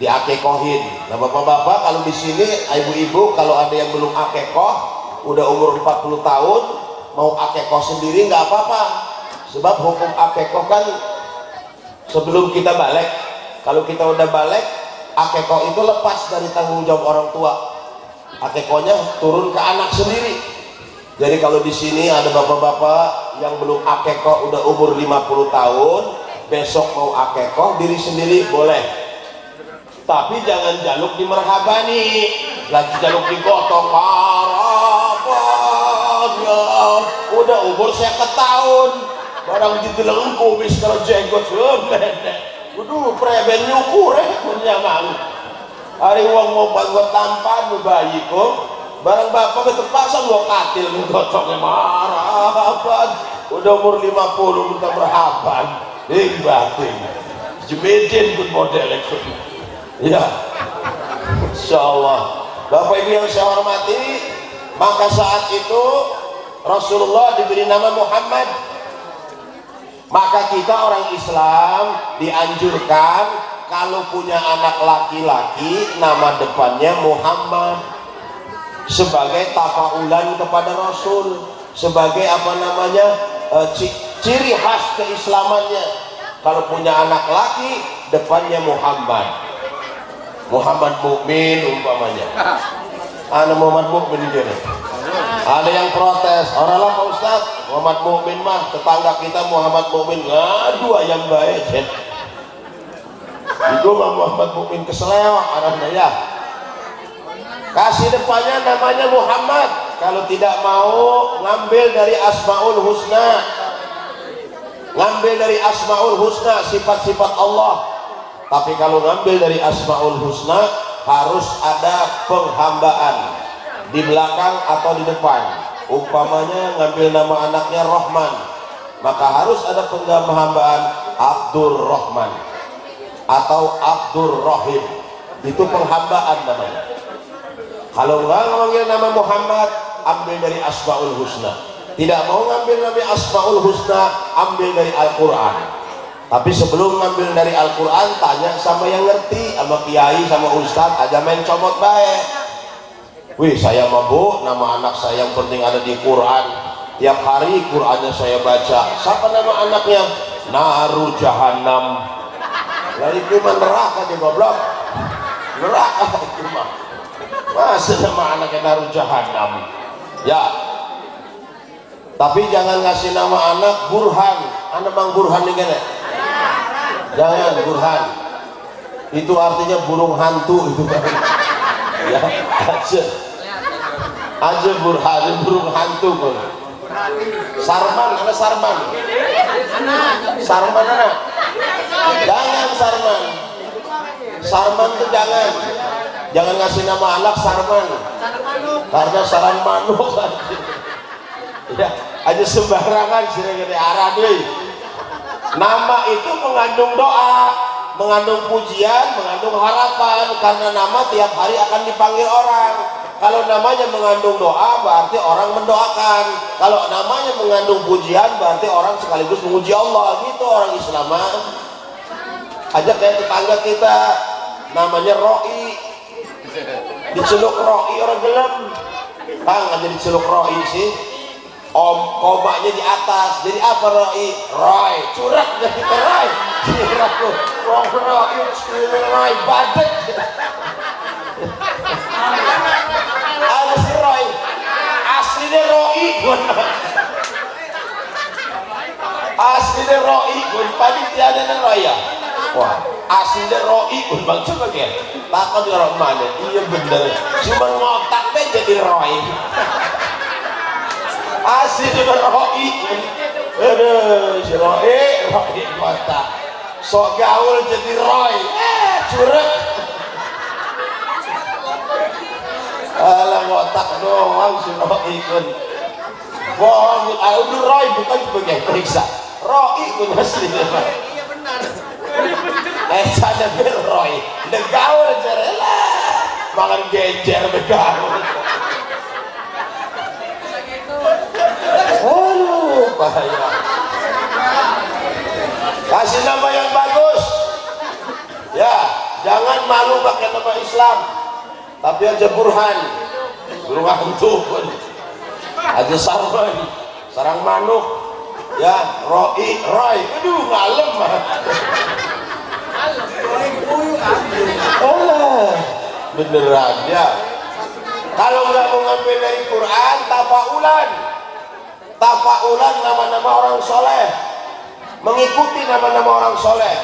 diakekohin. Nah bapak-bapak kalau di sini, ibu-ibu kalau ada yang belum akekoh udah umur 40 tahun mau akekoh sendiri nggak apa-apa, sebab hukum akekoh kan sebelum kita balik. Kalau kita udah balik, akekoh itu lepas dari tanggung jawab orang tua, akekohnya turun ke anak sendiri. Jadi kalau di sini ada bapak-bapak yang belum akekoh udah umur 50 tahun, besok mau akekoh diri sendiri boleh, tapi jangan jaluk dimerhabani, lagi jaluk digotong udah umur 50 tahun barang didelengku wis kalau jenggot waduh preben nyukur punya mang hari uang mau buat tampan bayi kok barang bapak terpaksa gua katil menggotongnya marah udah umur 50 minta merhaban batin jemedin pun model itu ya. Insyaallah Bapak Ibu yang saya hormati, maka saat itu Rasulullah diberi nama Muhammad. Maka kita orang Islam dianjurkan kalau punya anak laki-laki nama depannya Muhammad, sebagai tafaulan kepada Rasul, sebagai ciri khas keislamannya. Kalau punya anak laki depannya Muhammad, Muhammad Mukmin umpamanya. Anak Muhammad Mukmin ini. Ada yang protes, orang lah Pak Ustaz, Muhammad Mukmin mah tetangga kita Muhammad Mukmin, ngadu ayam baik. Itu mah Muhammad Mukmin keseleo arahnya ya. Kasih depannya namanya Muhammad. Kalau tidak mau ngambil dari Asmaul Husna, ngambil dari Asmaul Husna sifat-sifat Allah. Tapi kalau ngambil dari Asmaul Husna harus ada penghambaan di belakang atau di depan. Umpamanya ngambil nama anaknya Rahman, maka harus ada penghambaan Abdur Rahman atau Abdur Rahim, itu penghambaan namanya. Kalau nggak ngambil nama Muhammad, ambil dari Asmaul Husna. Tidak mau ngambil nama Asmaul Husna, ambil dari Al-Quran. Tapi sebelum ngambil dari Al-Quran, tanya sama yang ngerti, sama kiai, sama ustadz, aja main comot baik. Wih, saya mah bu, nama anak saya yang penting ada di Quran. Tiap hari Qurannya saya baca. Siapa nama anaknya? Naru Jahannam. Lalu itu mah neraka dia goblok. Neraka itu mah. Masa nama anaknya Naru Jahannam? Ya. Tapi jangan ngasih nama anak Burhan. Anak Bang Burhan nih kan ya? Jangan Burhan. Itu artinya burung hantu itu kan. Ya, aja Burhan, burung hantu kan. Sarman, ada Sarman. Sarman anak. Jangan Sarman. Sarman tuh jangan. Jangan ngasih nama anak Sarman. Karena sarang manuk. Ya, aja sembarangan sih gede arah deh. Nama itu mengandung doa, mengandung pujian, mengandung harapan, karena nama tiap hari akan dipanggil orang. Kalau namanya mengandung doa berarti orang mendoakan. Kalau namanya mengandung pujian berarti orang sekaligus memuji Allah. Gitu orang Islam. Aja kayak tetangga kita namanya Roi, diceluk Roi orang gelap. Bang aja diceluk Roi sih. Komanya di atas, jadi apa Roi? Roy, curak dari Roy. Curak tuh, Roy, badek. Ada si Roy, aslinya Roi, aslinya Roi, panitianya Roy ya. Wah, aslinya Roi, bang coba ya. Takut di orang mana? Iya bener, cuma ngotaknya jadi Roy. Asli juga Roi. Aduh, si Roi kota. Sok gaul jadi Roy. Curek. Alah ngotak doang si Roi kan. Bohong, udah Roy bukan sebagai periksa. Roi pun asli. Iya benar. Sana Roy. Udah gaul jarela. Makan genjer begaul. Aduh, bahaya. Kasih nama yang bagus. Ya, jangan malu pakai nama Islam. Tapi aja Burhan. Burung hantu. Aja Sarman. Sarang manuk. Ya, Roy. Aduh, ngalem. Alah, beneran ya. Kalau nggak mau ngambil dari Quran, tafaulan nama-nama orang soleh, mengikuti nama-nama orang soleh.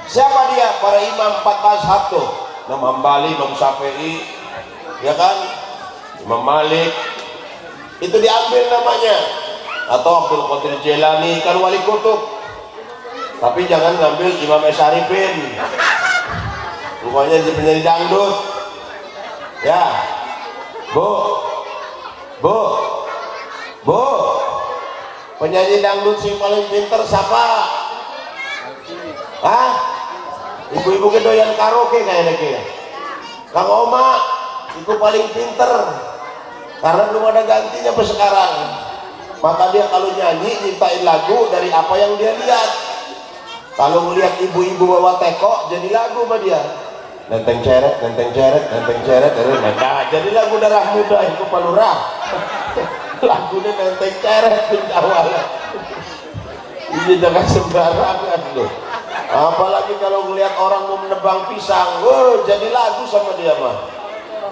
Siapa dia? Para imam 4 mazhab tuh. Imam Hambali, Imam Syafi'i, ya kan? Imam Malik. Itu diambil namanya. Atau Abdul Qadir Jailani kan wali kutub. Tapi jangan ngambil Imam Esyarifin. Rupanya jadi penyanyi dangdut. Ya. Bu, penyanyi dangdut sing paling pinter siapa? Hah? Ibu-ibu kedoyan karaoke kayaknya. Kang Oma, itu paling pinter. Karena belum ada gantinya sampai sekarang. Maka dia kalau nyanyi nyiptain lagu dari apa yang dia lihat. Kalau melihat ibu-ibu bawa teko, jadi lagu sama dia. Nenteng ceret, nah, jadi lagu darah muda itu palurah. Lagunya nenteng ceret di awalnya. Ini jangan sembarangan loh. Apalagi kalau melihat orang mau menebang pisang, jadi lagu sama dia mah.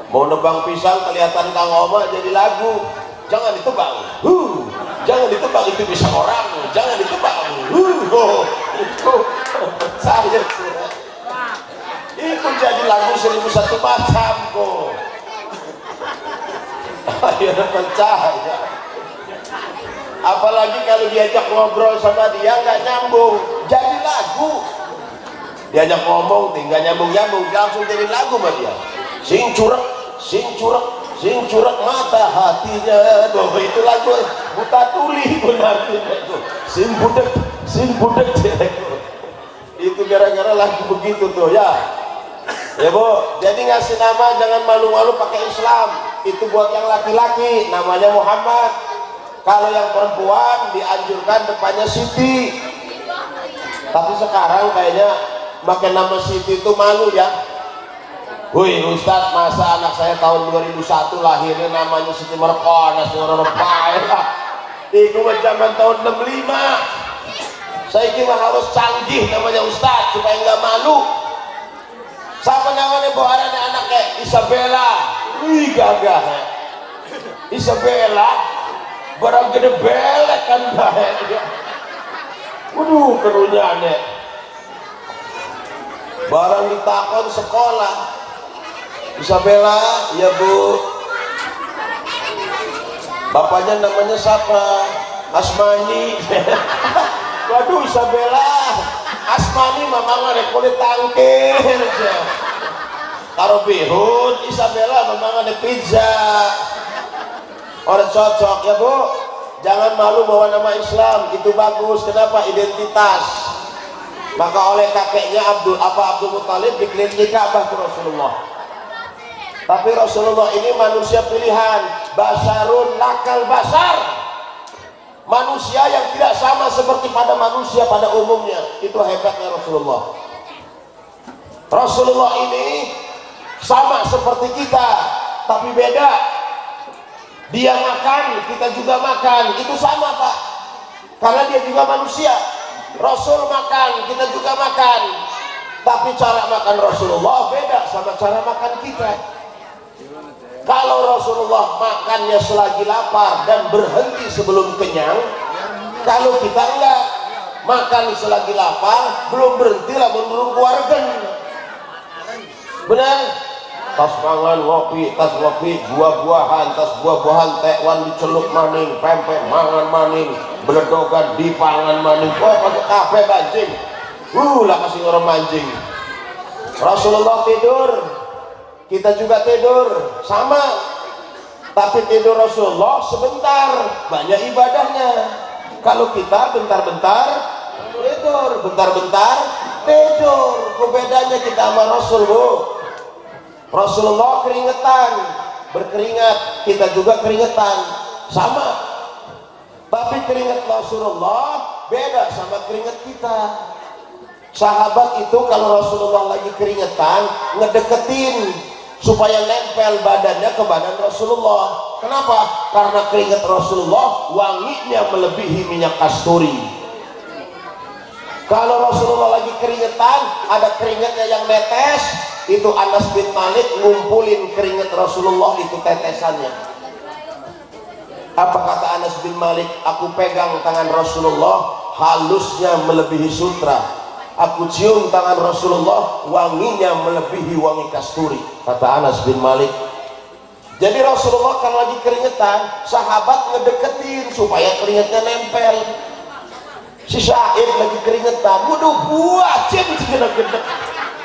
Mau nebang pisang kelihatan Kang Oma jadi lagu. Jangan ditebang. Jangan ditebang, itu pisang orang. Jangan ditebang. Saya itu jadi lagu 1001 macam kok. Ayo percaya. Apalagi kalau diajak ngobrol sama dia nggak nyambung, jadi lagu. Diajak ngomong tinggal nyambung langsung jadi lagu sama dia. Sing curek, sing curak mata hatinya. Doh, itu lagu buta tuli benar itu. Sing budek itu gara-gara lagu begitu tuh ya. Ya Bu, jadi ngasih nama jangan malu-malu pakai Islam. Itu buat yang laki-laki namanya Muhammad. Kalau yang perempuan dianjurkan depannya Siti. Tapi sekarang kayaknya pakai nama Siti itu malu ya. Wih Ustadz, masa anak saya tahun 2001 lahirnya namanya Siti Merkonas, orang baik lah. Itu zaman tahun 65. Saya kira harus canggih namanya Ustadz supaya nggak malu. Siapa namanya buarannya anaknya? Isabella. Wih gagah. Isabella. Barang gede belek kan bahaya. Waduh kerunya aneh. Barang ditakon sekolah. Isabella, ya Bu. Bapaknya namanya siapa? Asmani. Waduh Isabella, Asmani mamang ada kulit tangkir. Karo bihun, Isabella mamang ada pizza. Orang cocok ya Bu. Jangan malu bawa nama Islam, itu bagus. Kenapa? Identitas. Maka oleh kakeknya Abdul Muthalib dikelilingi Ka'bah ke Rasulullah. Tapi Rasulullah ini manusia pilihan, basarun lakal basar, manusia yang tidak sama seperti pada manusia pada umumnya. Itu hebatnya Rasulullah. Rasulullah ini sama seperti kita, tapi beda. Dia makan, kita juga makan, itu sama Pak, karena dia juga manusia. Rasul makan, kita juga makan, tapi cara makan Rasulullah beda sama cara makan kita. Kalau Rasulullah makannya selagi lapar dan berhenti sebelum kenyang, kalau kita enggak, makan selagi lapar belum berhenti lah belum keluarga. Benar? Tas mangan ngopi, tas ngopi, buah-buahan, tas buah-buahan, tekwan diceluk maning, pempek mangan maning, beledogan dipangan maning, pakai kafe banjing, lah kasih orang mancing. Rasulullah tidur, kita juga tidur, sama. Tapi tidur Rasulullah sebentar, banyak ibadahnya. Kalau kita bentar-bentar tidur, bentar-bentar tidur. Bedanya kita sama Rasul Bu. Rasulullah keringetan, berkeringat, kita juga keringetan, sama. Tapi keringat Rasulullah beda sama keringat kita. Sahabat itu kalau Rasulullah lagi keringetan, ngedeketin supaya nempel badannya ke badan Rasulullah. Kenapa? Karena keringat Rasulullah wanginya melebihi minyak kasturi. Kalau Rasulullah lagi keringetan, ada keringatnya yang netes, itu Anas bin Malik ngumpulin keringat Rasulullah, itu tetesannya. Apa kata Anas bin Malik? Aku pegang tangan Rasulullah, halusnya melebihi sutra. Aku cium tangan Rasulullah, wanginya melebihi wangi kasturi, kata Anas bin Malik. Jadi Rasulullah kalau lagi keringetan, sahabat ngedeketin supaya keringetnya nempel. Si Sa'id lagi keringetan, waduh buah cip gede-gede,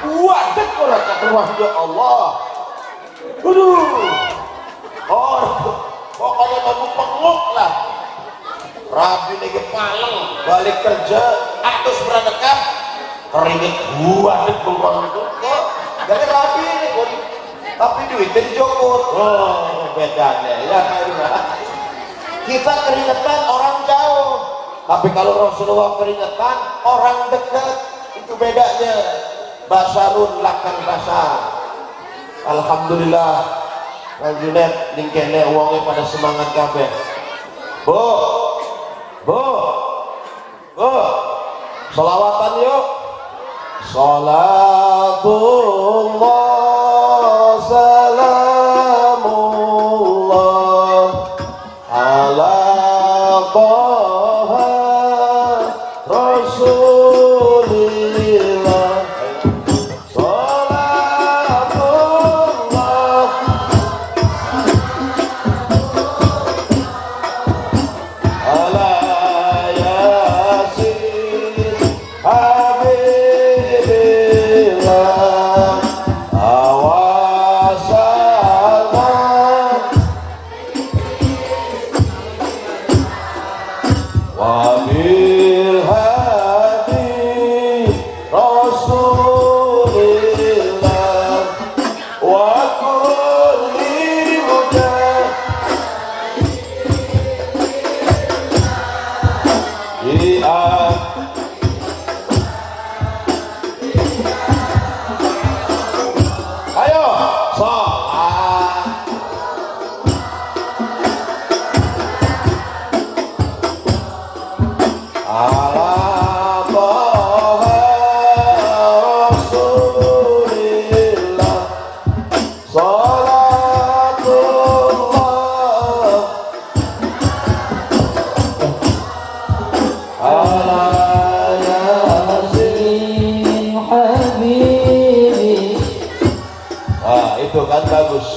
buah dek orang keteruah, ya Allah, waduh, pokoknya baru penguk lah. Rabi lagi paleng, balik kerja, atus beranekap, keringet buah dek bengkong itu, jadi Rabi ini, tapi duitnya dijokut. Oh bedanya ya kayak kita keringetan orang jauh, tapi kalau Rasulullah keringetan orang dekat, itu bedanya. Basarun lakal basar. Alhamdulillah Kang Junet ning kene wonge pada semangat kabeh. Bu selawatan yuk. Salatullah salamullah ala Taha Rasulillah. Salatullah ala Yasin Habibillah wabil hadi Rasulillah wa kulli mujahid. Ayo sholat ala Toha Rasulillah sholatullah ala Yasin Habibi. Nah, itu kan bagus.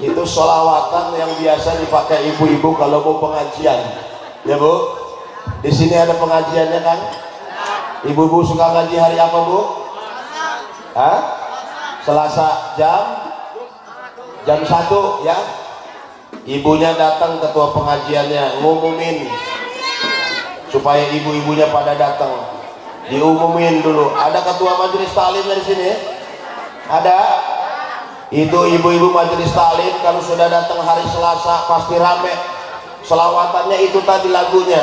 Itu sholawatan yang biasa dipakai ibu-ibu kalau mau pengajian, ya Bu. Di sini ada pengajiannya kan? Ibu-ibu suka ngaji hari apa Bu? Hah? Selasa jam 1 ya. Ibunya datang, ketua pengajiannya ngumumin supaya ibu-ibunya pada datang. Diumumin dulu. Ada ketua majelis taklim dari sini? Ada? Itu ibu-ibu majelis taklim kalau sudah datang hari Selasa pasti rame. Selawatannya itu tadi lagunya.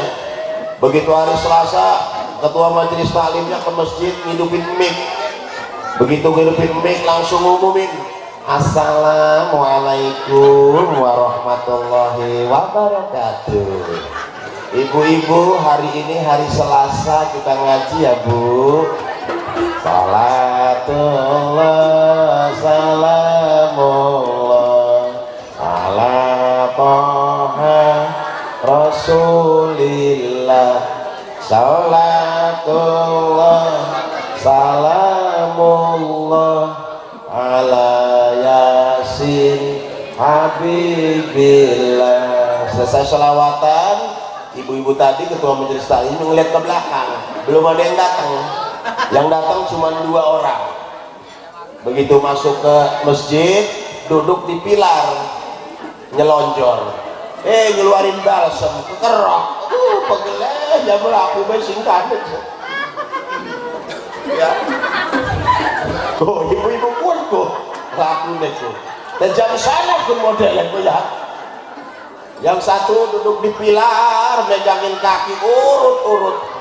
Begitu hari Selasa, ketua majelis taklimnya ke masjid ngidupin mic. Begitu ngidupin mic langsung ngumumin, Assalamualaikum warahmatullahi wabarakatuh. Ibu-ibu, hari ini hari Selasa kita ngaji ya Bu. Salatullah salamullah ala Toha Rasulillah salatullah salamullah ala Yasin Habibillah. Selesai sholawatan, ibu-ibu tadi ketua majelis taklim melihat ke belakang, belum ada yang datang. Yang datang cuma 2 orang. Begitu masuk ke masjid, duduk di pilar, nyelonjor, ngeluarin balsem, kekerok, pegeleh, ya berlaku singkat ya. Oh, ibu-ibu pun tuh laku itu. Dan jam sana pun modelnya tuh ya. Yang satu duduk di pilar, megangin kaki urut-urut.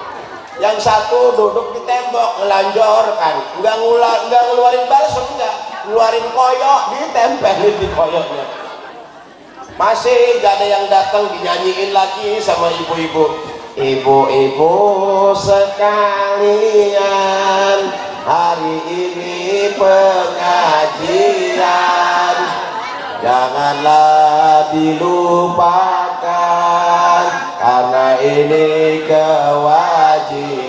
Yang satu duduk di tembok, ngelanjorkan, nggak ngeluarin balsem, nggak ngeluarin koyok, ditempelin di koyoknya. Masih gak ada yang datang, dinyanyiin lagi sama ibu-ibu. Ibu-ibu sekalian, hari ini pengajian, janganlah dilupakan, karena ini kewajiban.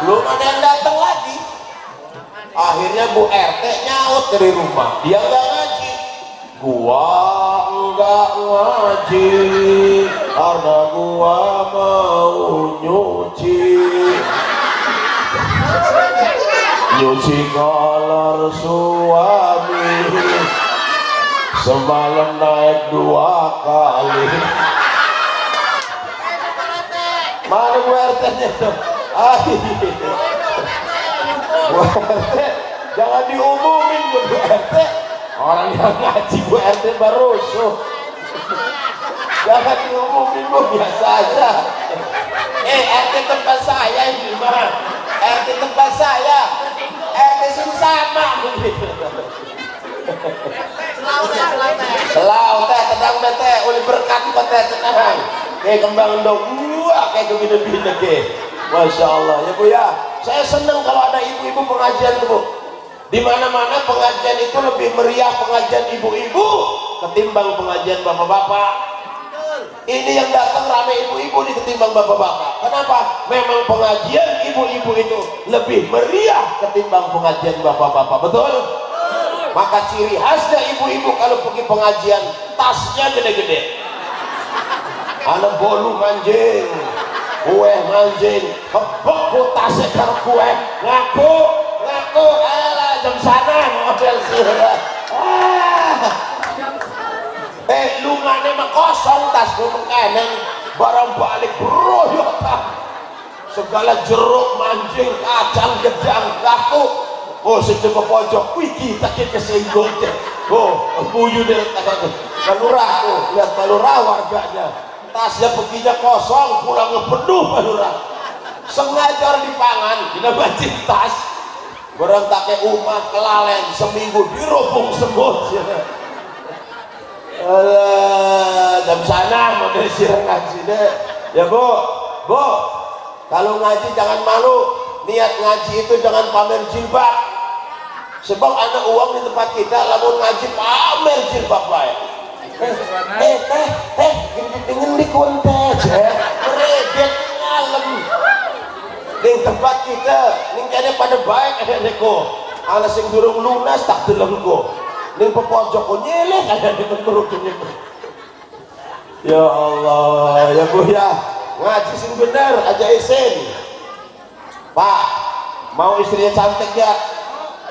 Belum ada yang datang lagi. Akhirnya Bu RT nyaut dari rumah, dia nggak ngaji. Gua nggak ngaji karena gua mau nyuci kolor suami, semalam naik 2 kali. Mana Bu RT-nya tuh? Bu RT jangan diumumin Bu RT, orang yang ngaji Bu RT baru rusuh. Jangan diumumin Bu, biasa aja. RT tempat saya ini mah, RT tempat saya, RT sini sama begitu. Selau teh, tedang teh, uli berkat teh tenang. Kayak kembang dong, kayak gede-gede ke. Masya Allah ya Bu ya. Saya senang kalau ada ibu-ibu pengajian tuh Bu. Di mana-mana pengajian itu lebih meriah pengajian ibu-ibu ketimbang pengajian bapak-bapak. Ini yang datang rame ibu-ibu ketimbang bapak-bapak. Kenapa? Memang pengajian ibu-ibu itu lebih meriah ketimbang pengajian bapak-bapak. Betul? Maka ciri khasnya ibu-ibu kalau pergi pengajian, tasnya gede-gede. Anak bolu manjing, kue manjing, kebek tasnya karo kue, ngaku, alah jam sana model sirah. Lumane mah kosong tas gue mengkenen, barang balik beroyotan segala jeruk, manjing, kacang, gedang, kaku. Oh sedih ke pojok, wih kita kesinggung. Oh buyu deh Palurah tuh, lihat Palurah warganya tasnya peginya kosong, pulangnya penuh Palurah. Sengaja orang dipangan, kita bacin tas barang take umah kelalen seminggu dirobong semut. Jam sana mau dari sirang ngaji deh ya bu, kalau ngaji jangan malu, niat ngaji itu jangan pamer jilbab, sebab ada uang di tempat kita lamun ngaji pamer jilbab baik. Ingin dikontes meredet ngalem di tempat kita ning kene pada baik ada neko ana sing durung lunas tak delengko ning pepojok nyeleh ada di perutnya. Ya Allah ya Bu ya, ngaji sing bener aja isin. Pak mau istrinya cantik ya,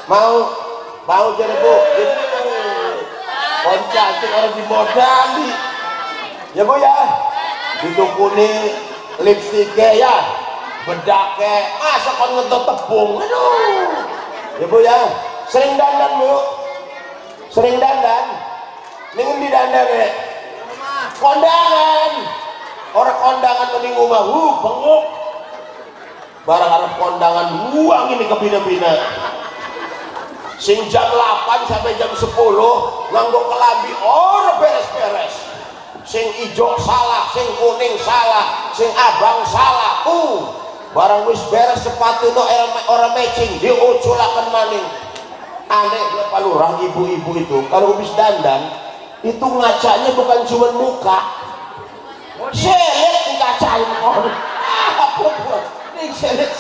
mau jadi Bu cantik orang dimodali ya Bu ya, ditukuni lipstiknya ya, bedaknya masa kon ngetok tepung, aduh ya Bu ya. Sering dandan Bu, sering dandan mingin di dandan ya kondangan, orang kondangan mending rumah bengok barang arep kondangan uang ini ke bina-bina sing jam 8 sampai jam 10 nganggo kelambi orang beres-beres, sing ijo salah, sing kuning salah, sing abang salah, barang wis beres sepatu no orang matching diuculakan maning. Aneh ya Palurah, ibu-ibu itu kalau habis dandan itu ngacanya bukan cuma muka, selet dikacain orang apa buat ini selet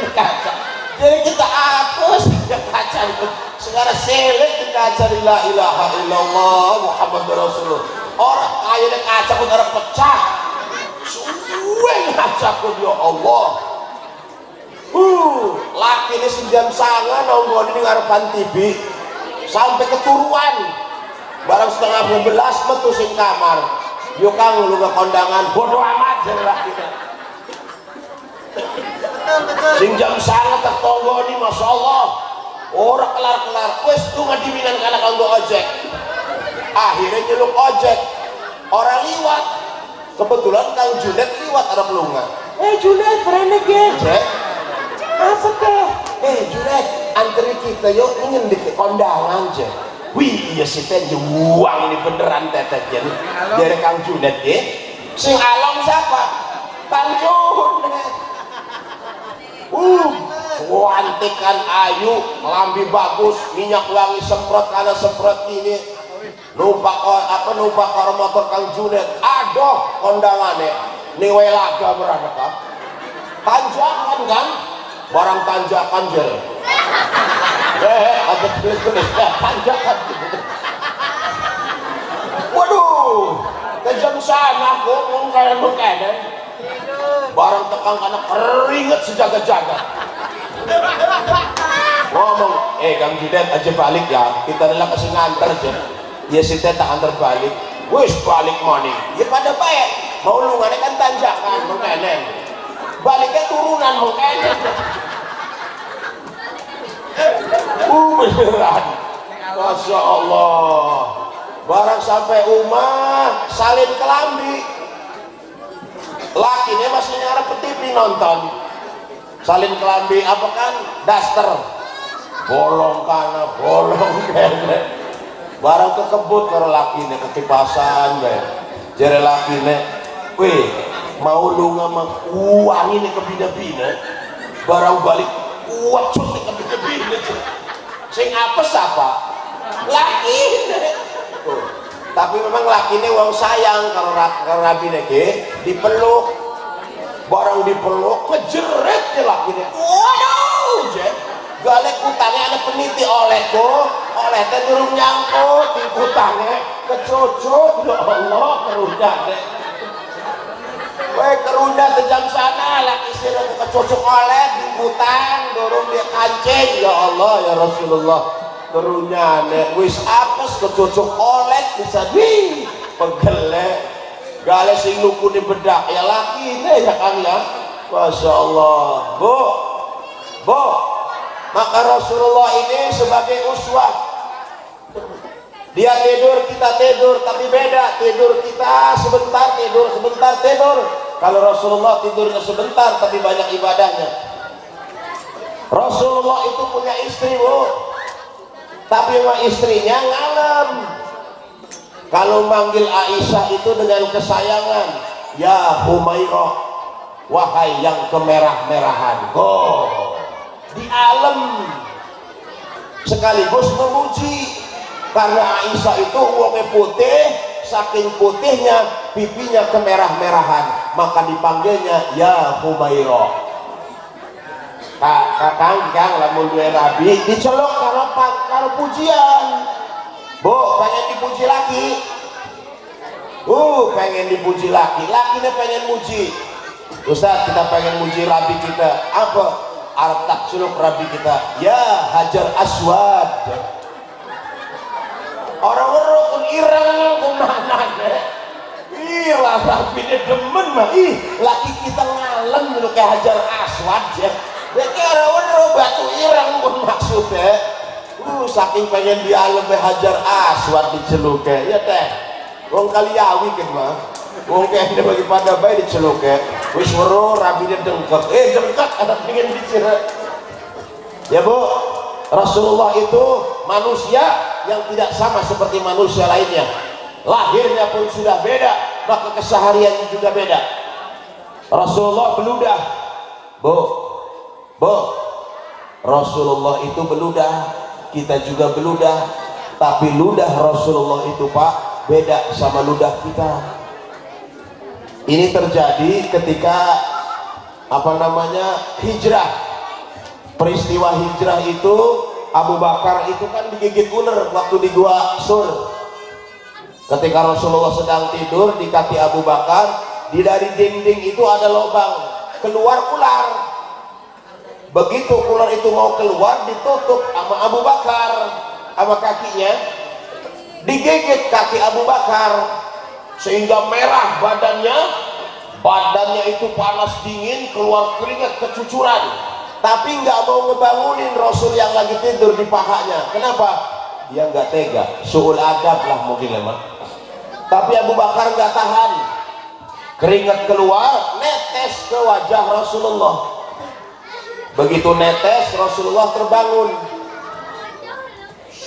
di kaca, jadi kita hapus kaca itu sekarang selet di kaca. La ilaha illallah Muhammad Rasulullah. Orang kaya kaca pun orang pecah suwe kaca pun ya Allah. Laki ini sejam sangat nongol di ngarepan TV sampai keturuan barang setengah 12 metu sing kamar yuk kang lu ke kondangan bodoh amat jadi laki sing jam sangat tertonggo ini Masya Allah orang kelar-kelar wes tuh ngadiminan karena kanggo ojek, akhirnya nyeluk ojek orang liwat, kebetulan Kang Junet liwat ada pelunga. Junet berenek ya apa teh? Junet antri kita yuk ingin di kondangan aja. Wih iya sih teh uang ini beneran teteh dari Kang Junet ya. Sing along siapa? Kang Junet. Cantik kan ayu, lambi bagus, minyak wangi semprot karena semprot ini. Numpak motor Kang Junet. Aduh kondangannya nih laga berada kah? Tanjakan kan? Barang tanjakan jer. Ada tulis tanjakan. Waduh, kejam sana ngomong kayak begini. Barang tekan karena keringet sejaga-jaga. Ngomong, Kang Junet aja balik ya. Kita adalah kasih nganter aja. Ya si teh tak antar balik. Wis balik morning. Ya pada baik. Mau lu kan tanjakan begini. Baliknya turunan begini. Beneran Masya Allah barang sampai rumah salin kelambi lakinya masih ngarep ke TV nonton salin kelambi apa kan daster bolong kana bolong kene barang kekebut karo lakinya ketipasan jere lakinya weh mau lu ngamak uang ini ke bina-bina barang balik uang cuti ke bina-bina sing apes apa? Laki tapi memang laki ini uang sayang kalau rabi nege dipeluk barang dipeluk ngejeret ya laki ini waduh galek utangnya ada peniti olehku oleh teh durung nyangkut di utangnya kecucut ya Allah kerunya deh kerunya ke jam sana laki sini kecucuk oleh di utang durung dia kancing ya Allah ya Rasulullah kerunya nek wis apes kecucuk oleh bisa di pegelek gale sing luku di bedak ya laki ini ya kan ya. Masya Allah. Bu, maka Rasulullah ini sebagai uswah. Dia tidur, kita tidur, tapi beda. Tidur kita sebentar, tidur sebentar, tidur. Kalau Rasulullah tidurnya sebentar, tapi banyak ibadahnya. Rasulullah itu punya istri, Bu, tapi memang istrinya ngalem. Kalau manggil Aisyah itu dengan kesayangan, ya Humairah, wahai yang kemerah-merahan. Di alam sekaligus memuji, karena Aisyah itu wongnya putih, saking putihnya pipinya kemerah-merahan, maka dipanggilnya ya Humairah. Kang lamun duwe rabi dicelok karo pujian. Bu, pengen dipuji lagi? Pengen dipuji lagi. Lakinya pengen muji. Ustaz, kita pengen muji rabi kita. Apa? Arab tak celok rabi kita. Ya Hajar Aswad. Orang-orang pun ireng kemana lah rabinya demen mah. Laki kita ngalem dulu kayak Hajar Aswad ya. Berarti orang-orang batu ireng pun maksudnya. Saking pengen dia lebih Hajar Aswad diceluke ya teh. Wong Kaliawi kan mah. Wong kayaknya bagi pada bayi diceluke. Wis wero rabine dengkek. Dengkek ada pengen diceluke. Ya Bu, Rasulullah itu manusia yang tidak sama seperti manusia lainnya. Lahirnya pun sudah beda, maka kesehariannya juga beda. Rasulullah beludah. Bu, Rasulullah itu beludah. Kita juga beludah, tapi ludah Rasulullah itu Pak beda sama ludah kita. Ini terjadi ketika hijrah. Peristiwa hijrah itu Abu Bakar itu kan digigit ular waktu di Gua Sur. Ketika Rasulullah sedang tidur di kaki Abu Bakar, dari dinding itu ada lubang, keluar ular. Begitu ular itu mau keluar, ditutup sama Abu Bakar sama kakinya, digigit kaki Abu Bakar sehingga merah badannya itu panas dingin, keluar keringat kecucuran, tapi nggak mau ngebangunin Rasul yang lagi tidur di pahanya. Kenapa? Dia nggak tega, suul adab lah mungkin emang. Tapi Abu Bakar nggak tahan, keringat keluar netes ke wajah Rasulullah. Begitu netes, Rasulullah terbangun.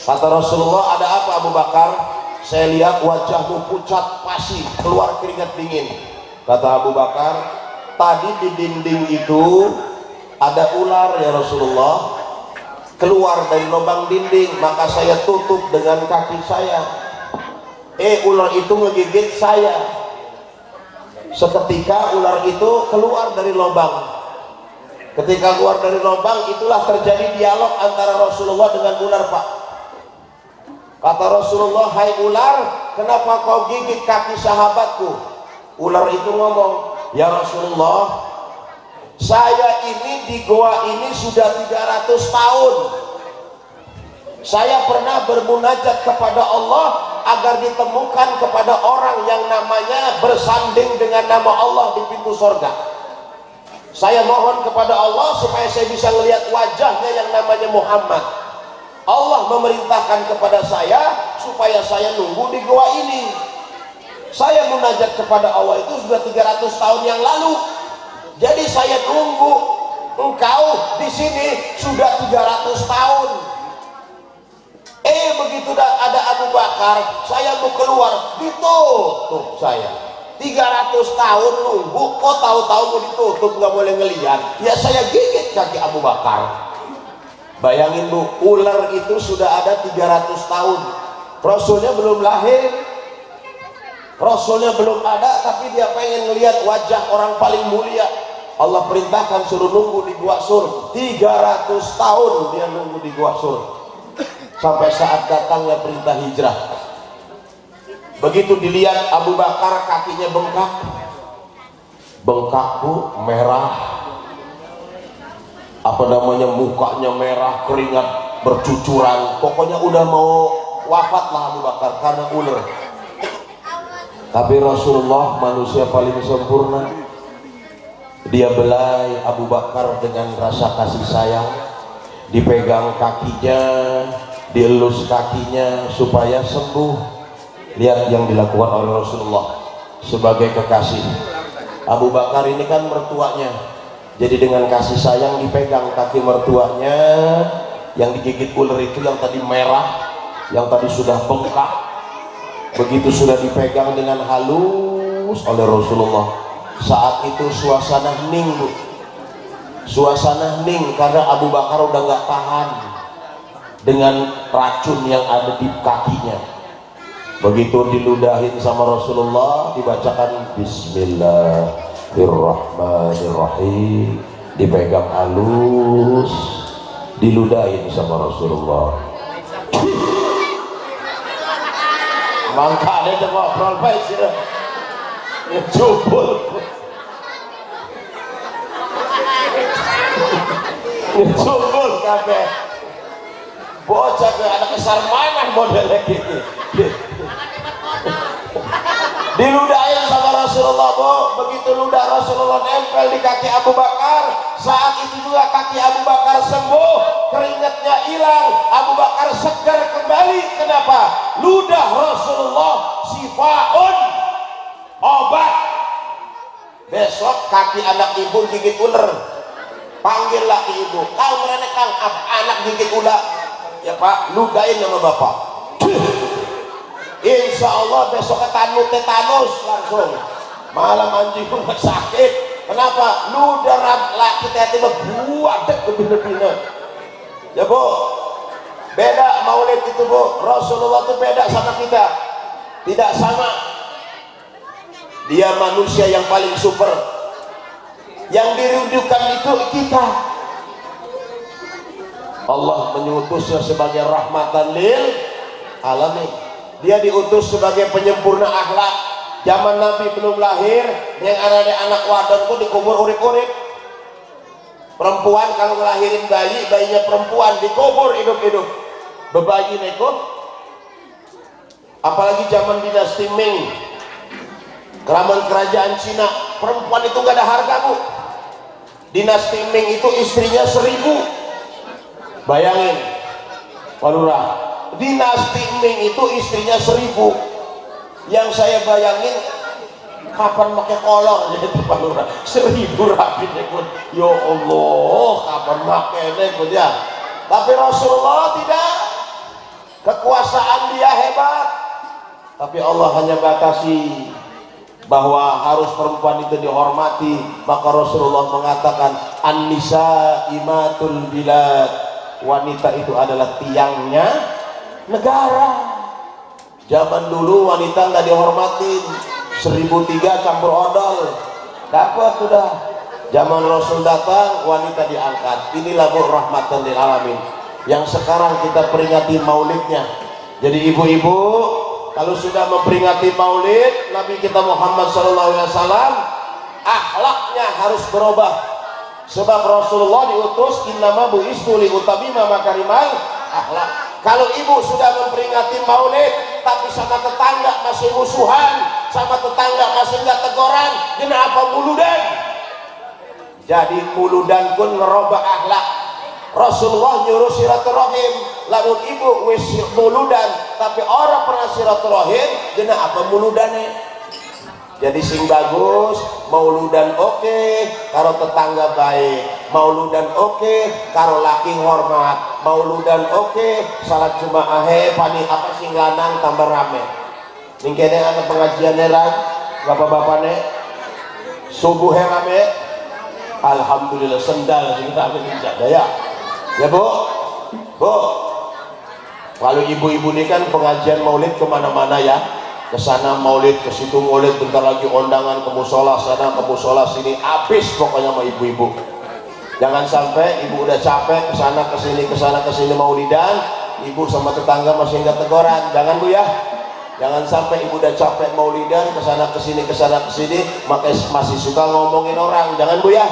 Kata Rasulullah, ada apa Abu Bakar? Saya lihat wajahmu pucat pasi, keluar keringat dingin. Kata Abu Bakar, tadi di dinding itu ada ular ya Rasulullah, keluar dari lubang dinding, maka saya tutup dengan kaki saya. Ular itu ngegigit saya. Seketika ular itu keluar dari lubang. Ketika keluar dari lubang, itulah terjadi dialog antara Rasulullah dengan ular, Pak. Kata Rasulullah, hai ular, kenapa kau gigit kaki sahabatku? Ular itu ngomong, ya Rasulullah, saya ini di goa ini sudah 300 tahun. Saya pernah bermunajat kepada Allah agar ditemukan kepada orang yang namanya bersanding dengan nama Allah di pintu sorga. Saya mohon kepada Allah supaya saya bisa melihat wajahnya yang namanya Muhammad. Allah memerintahkan kepada saya supaya saya nunggu di gua ini. Saya munajat kepada Allah itu sudah 300 tahun yang lalu. Jadi saya nunggu engkau di sini sudah 300 tahun. Begitu ada Abu Bakar, saya mau keluar, ditutup saya. 300 tahun nunggu, kok tahu-tahu mau ditutup, nggak boleh ngelihat. Ya saya gigit kaki Abu Bakar. Bayangin Bu, ular itu sudah ada 300 tahun. Rasulnya belum lahir, Rasulnya belum ada, tapi dia pengen ngelihat wajah orang paling mulia. Allah perintahkan suruh nunggu di Gua Sur. 300 tahun dia nunggu di Gua Sur, sampai saat datangnya perintah hijrah. Begitu dilihat Abu Bakar kakinya bengkak Bu, merah, mukanya merah, keringat bercucuran, pokoknya udah mau wafat lah Abu Bakar karena ular. Tapi Rasulullah manusia paling sempurna. Dia belai Abu Bakar dengan rasa kasih sayang, dipegang kakinya, dielus kakinya supaya sembuh. Lihat yang dilakukan oleh Rasulullah sebagai kekasih. Abu Bakar ini kan mertuanya, jadi dengan kasih sayang dipegang kaki mertuanya yang digigit ular itu, yang tadi merah, yang tadi sudah bengkak. Begitu sudah dipegang dengan halus oleh Rasulullah, saat itu suasana hening, Bu. Suasana hening karena Abu Bakar udah nggak tahan dengan racun yang ada di kakinya. Begitu diludahin sama Rasulullah, dibacakan Bismillahirrahmanirrahim, dipegang halus, diludahin sama Rasulullah. Mangkane coba prolpes ya. Ngejubul. Ngejubul kabeh. Bocah ke anak besar mana modelnya gitu. Diludahin sama Rasulullah, Bu. Begitu ludah Rasulullah nempel di kaki Abu Bakar, saat itu juga kaki Abu Bakar sembuh, keringatnya hilang, Abu Bakar segar kembali. Kenapa? Ludah Rasulullah sifaun, obat. Besok kaki anak ibu gigit ular, panggil laki ibu, kau merenek kang anak gigit ular. Ya Pak, ludahin sama bapak. Insya Allah besok tetanus langsung. Malam anjing pun sakit. Kenapa? Ludah laki tiba-tiba buadek lebih-lebihnya. Ya Bu, beda maulid itu Bu. Rasulullah itu beda sama kita, tidak sama. Dia manusia yang paling super, yang dirindukan itu kita. Allah menyutusnya sebagai rahmatan lil alamin. Dia diutus sebagai penyempurna akhlak. Zaman Nabi belum lahir, yang ada anak wadon pun dikubur urip-urip. Perempuan kalau ngelahirin bayi, bayinya perempuan dikubur hidup-hidup. Bebayi neko. Apalagi zaman dinasti Ming, keramat kerajaan Cina, perempuan itu gak ada harga, Bu. Dinasti Ming itu istrinya 1000. Bayangin, Pak Lurah, dinasti Ming itu istrinya 1000. Yang saya bayangin, kapan pakai kolor gitu Pak Lurah, 1000 rapi pun. Ya Allah, kapan pakai pun ya. Tapi Rasulullah tidak, kekuasaan dia hebat, tapi Allah hanya batasi bahwa harus perempuan itu dihormati. Maka Rasulullah mengatakan, an-nisa imatul bilad, wanita itu adalah tiangnya negara. Zaman dulu wanita nggak dihormatin, 1003 campur odol dapat sudah. Zaman Rasul datang, wanita diangkat. Inilah Bu rahmatan lil alamin yang sekarang kita peringati maulidnya. Jadi ibu-ibu, kalau sudah memperingati maulid Nabi kita Muhammad SAW, akhlaknya harus berubah. Sebab Rasulullah diutus innama bu'istu li utamima makarimal akhlak. Kalau ibu sudah memperingati maulid tapi sama tetangga masih musuhan, sama tetangga masih nggak teguran, kenapa muludan? Jadi muludan pun ngerubah akhlak. Rasulullah nyuruh silaturahim, lamun ibu wis muludan tapi orang pernah silaturahim, kenapa muludane? Jadi sing bagus mauludan oke, karo tetangga baik, mauludan oke, karo laki hormat, mauludan oke, salat jemaah pani apa sing lanang tambah rame. Ning kene ana pengajian nerang, bapak-bapak nek subuh rame. Alhamdulillah sendal sing tak ada ya. Ya Bu, Bu. Kalau ibu-ibu ini kan pengajian maulid kemana-mana ya. Ke sana maulid, ke situ maulid, bentar lagi undangan ke musola sana, ke musola sini, habis pokoknya sama ibu-ibu. Jangan sampai ibu udah capek ke sana ke sini maulidan, ibu sama tetangga masih nggak teguran. Jangan Bu ya. Jangan sampai ibu udah capek maulidan ke sana ke sini, makanya masih suka ngomongin orang. Jangan Bu ya.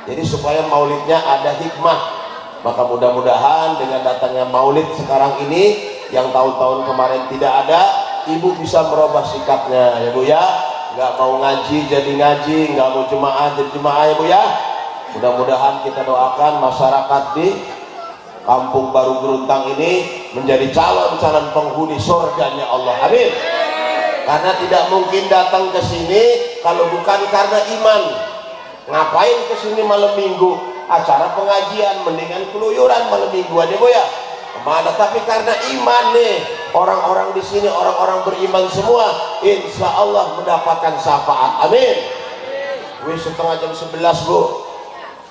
Jadi supaya maulidnya ada hikmah. Maka mudah-mudahan dengan datangnya maulid sekarang ini yang tahun-tahun kemarin tidak ada, ibu bisa merubah sikapnya ya Bu ya. Nggak mau ngaji jadi ngaji, nggak mau jemaah jadi jemaah ya Bu ya. Mudah-mudahan kita doakan masyarakat di Kampung Baru Geruntang ini menjadi calon-calon penghuni surganya Allah. Amin. Karena tidak mungkin datang ke sini kalau bukan karena iman. Ngapain ke sini malam minggu? Acara pengajian, mendingan keluyuran malam mingguan ya Bu ya. Kemana? Tapi karena iman nih, orang-orang di sini orang-orang beriman semua, insya Allah mendapatkan syafaat. Amin. Wis setengah jam 11 Bu.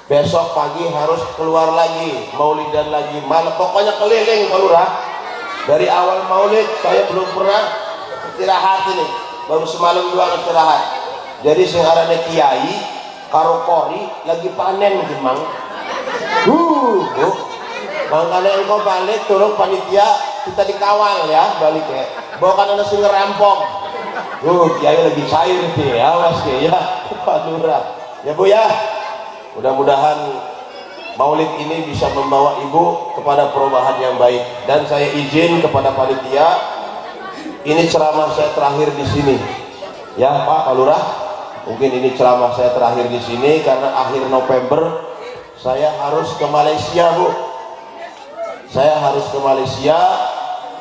Besok pagi harus keluar lagi, maulidan lagi, malam pokoknya keliling Pak Lurah. Dari awal maulid saya belum pernah istirahat ini, baru semalam doang istirahat. Jadi seharane kiai karo kori lagi panen gimang. Bu, makanya engkau balik tolong panitia kita dikawal ya balik ya. Bawa kan ada sing ngerampok. Kiai lagi cair sih, awas ya Pak Lurah. Ya Bu ya. Mudah-mudahan maulid ini bisa membawa ibu kepada perubahan yang baik. Dan saya izin kepada panitia, ini ceramah saya terakhir di sini. Ya Pak Lurah, mungkin ini ceramah saya terakhir di sini karena akhir November saya harus ke Malaysia Bu. Saya harus ke Malaysia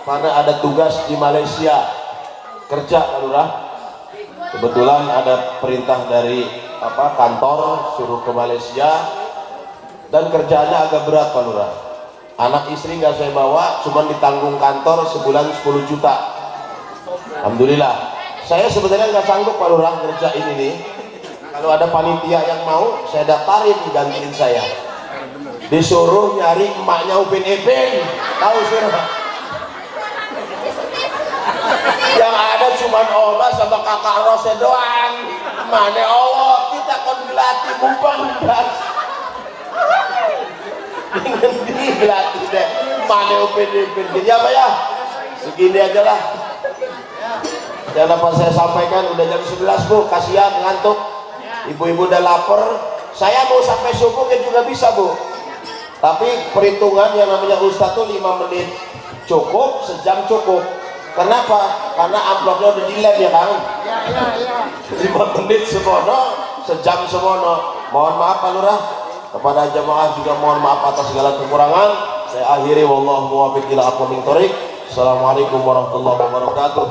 karena ada tugas di Malaysia kerja Pak Lurah. Kebetulan ada perintah dari kantor suruh ke Malaysia dan kerjaannya agak berat Pak Lurah. Anak istri nggak saya bawa, cuma ditanggung kantor sebulan 10 juta. Alhamdulillah. Saya sebenarnya nggak sanggup Pak Lurah kerja ini nih. Kalau ada panitia yang mau, saya daftarin gantiin saya. Disuruh nyari emaknya Upin Ipin, tahu sih? Yang ada cuma Oma sama kakak Rose doang. Mana Allah kita kon gelatih mumpang gas. Dengan digelatih deh. Mana Upin jadi apa ya? Segini aja lah. Jangan apa saya sampaikan udah jam 11 Bu, kasihan ngantuk. Ibu-ibu udah lapar. Saya mau sampai subuh kan juga bisa Bu. Tapi perhitungan yang namanya Ustadz tuh 5 menit cukup, sejam cukup. Kenapa? Karena amplopnya udah dilem ya Kang. Iya. 5 menit semono, sejam semono. Mohon maaf Pak Lurah. Kepada jemaah juga mohon maaf atas segala kekurangan. Saya akhiri wallahu muwaffiq ila aqwamit thoriq. Assalamualaikum warahmatullahi wabarakatuh.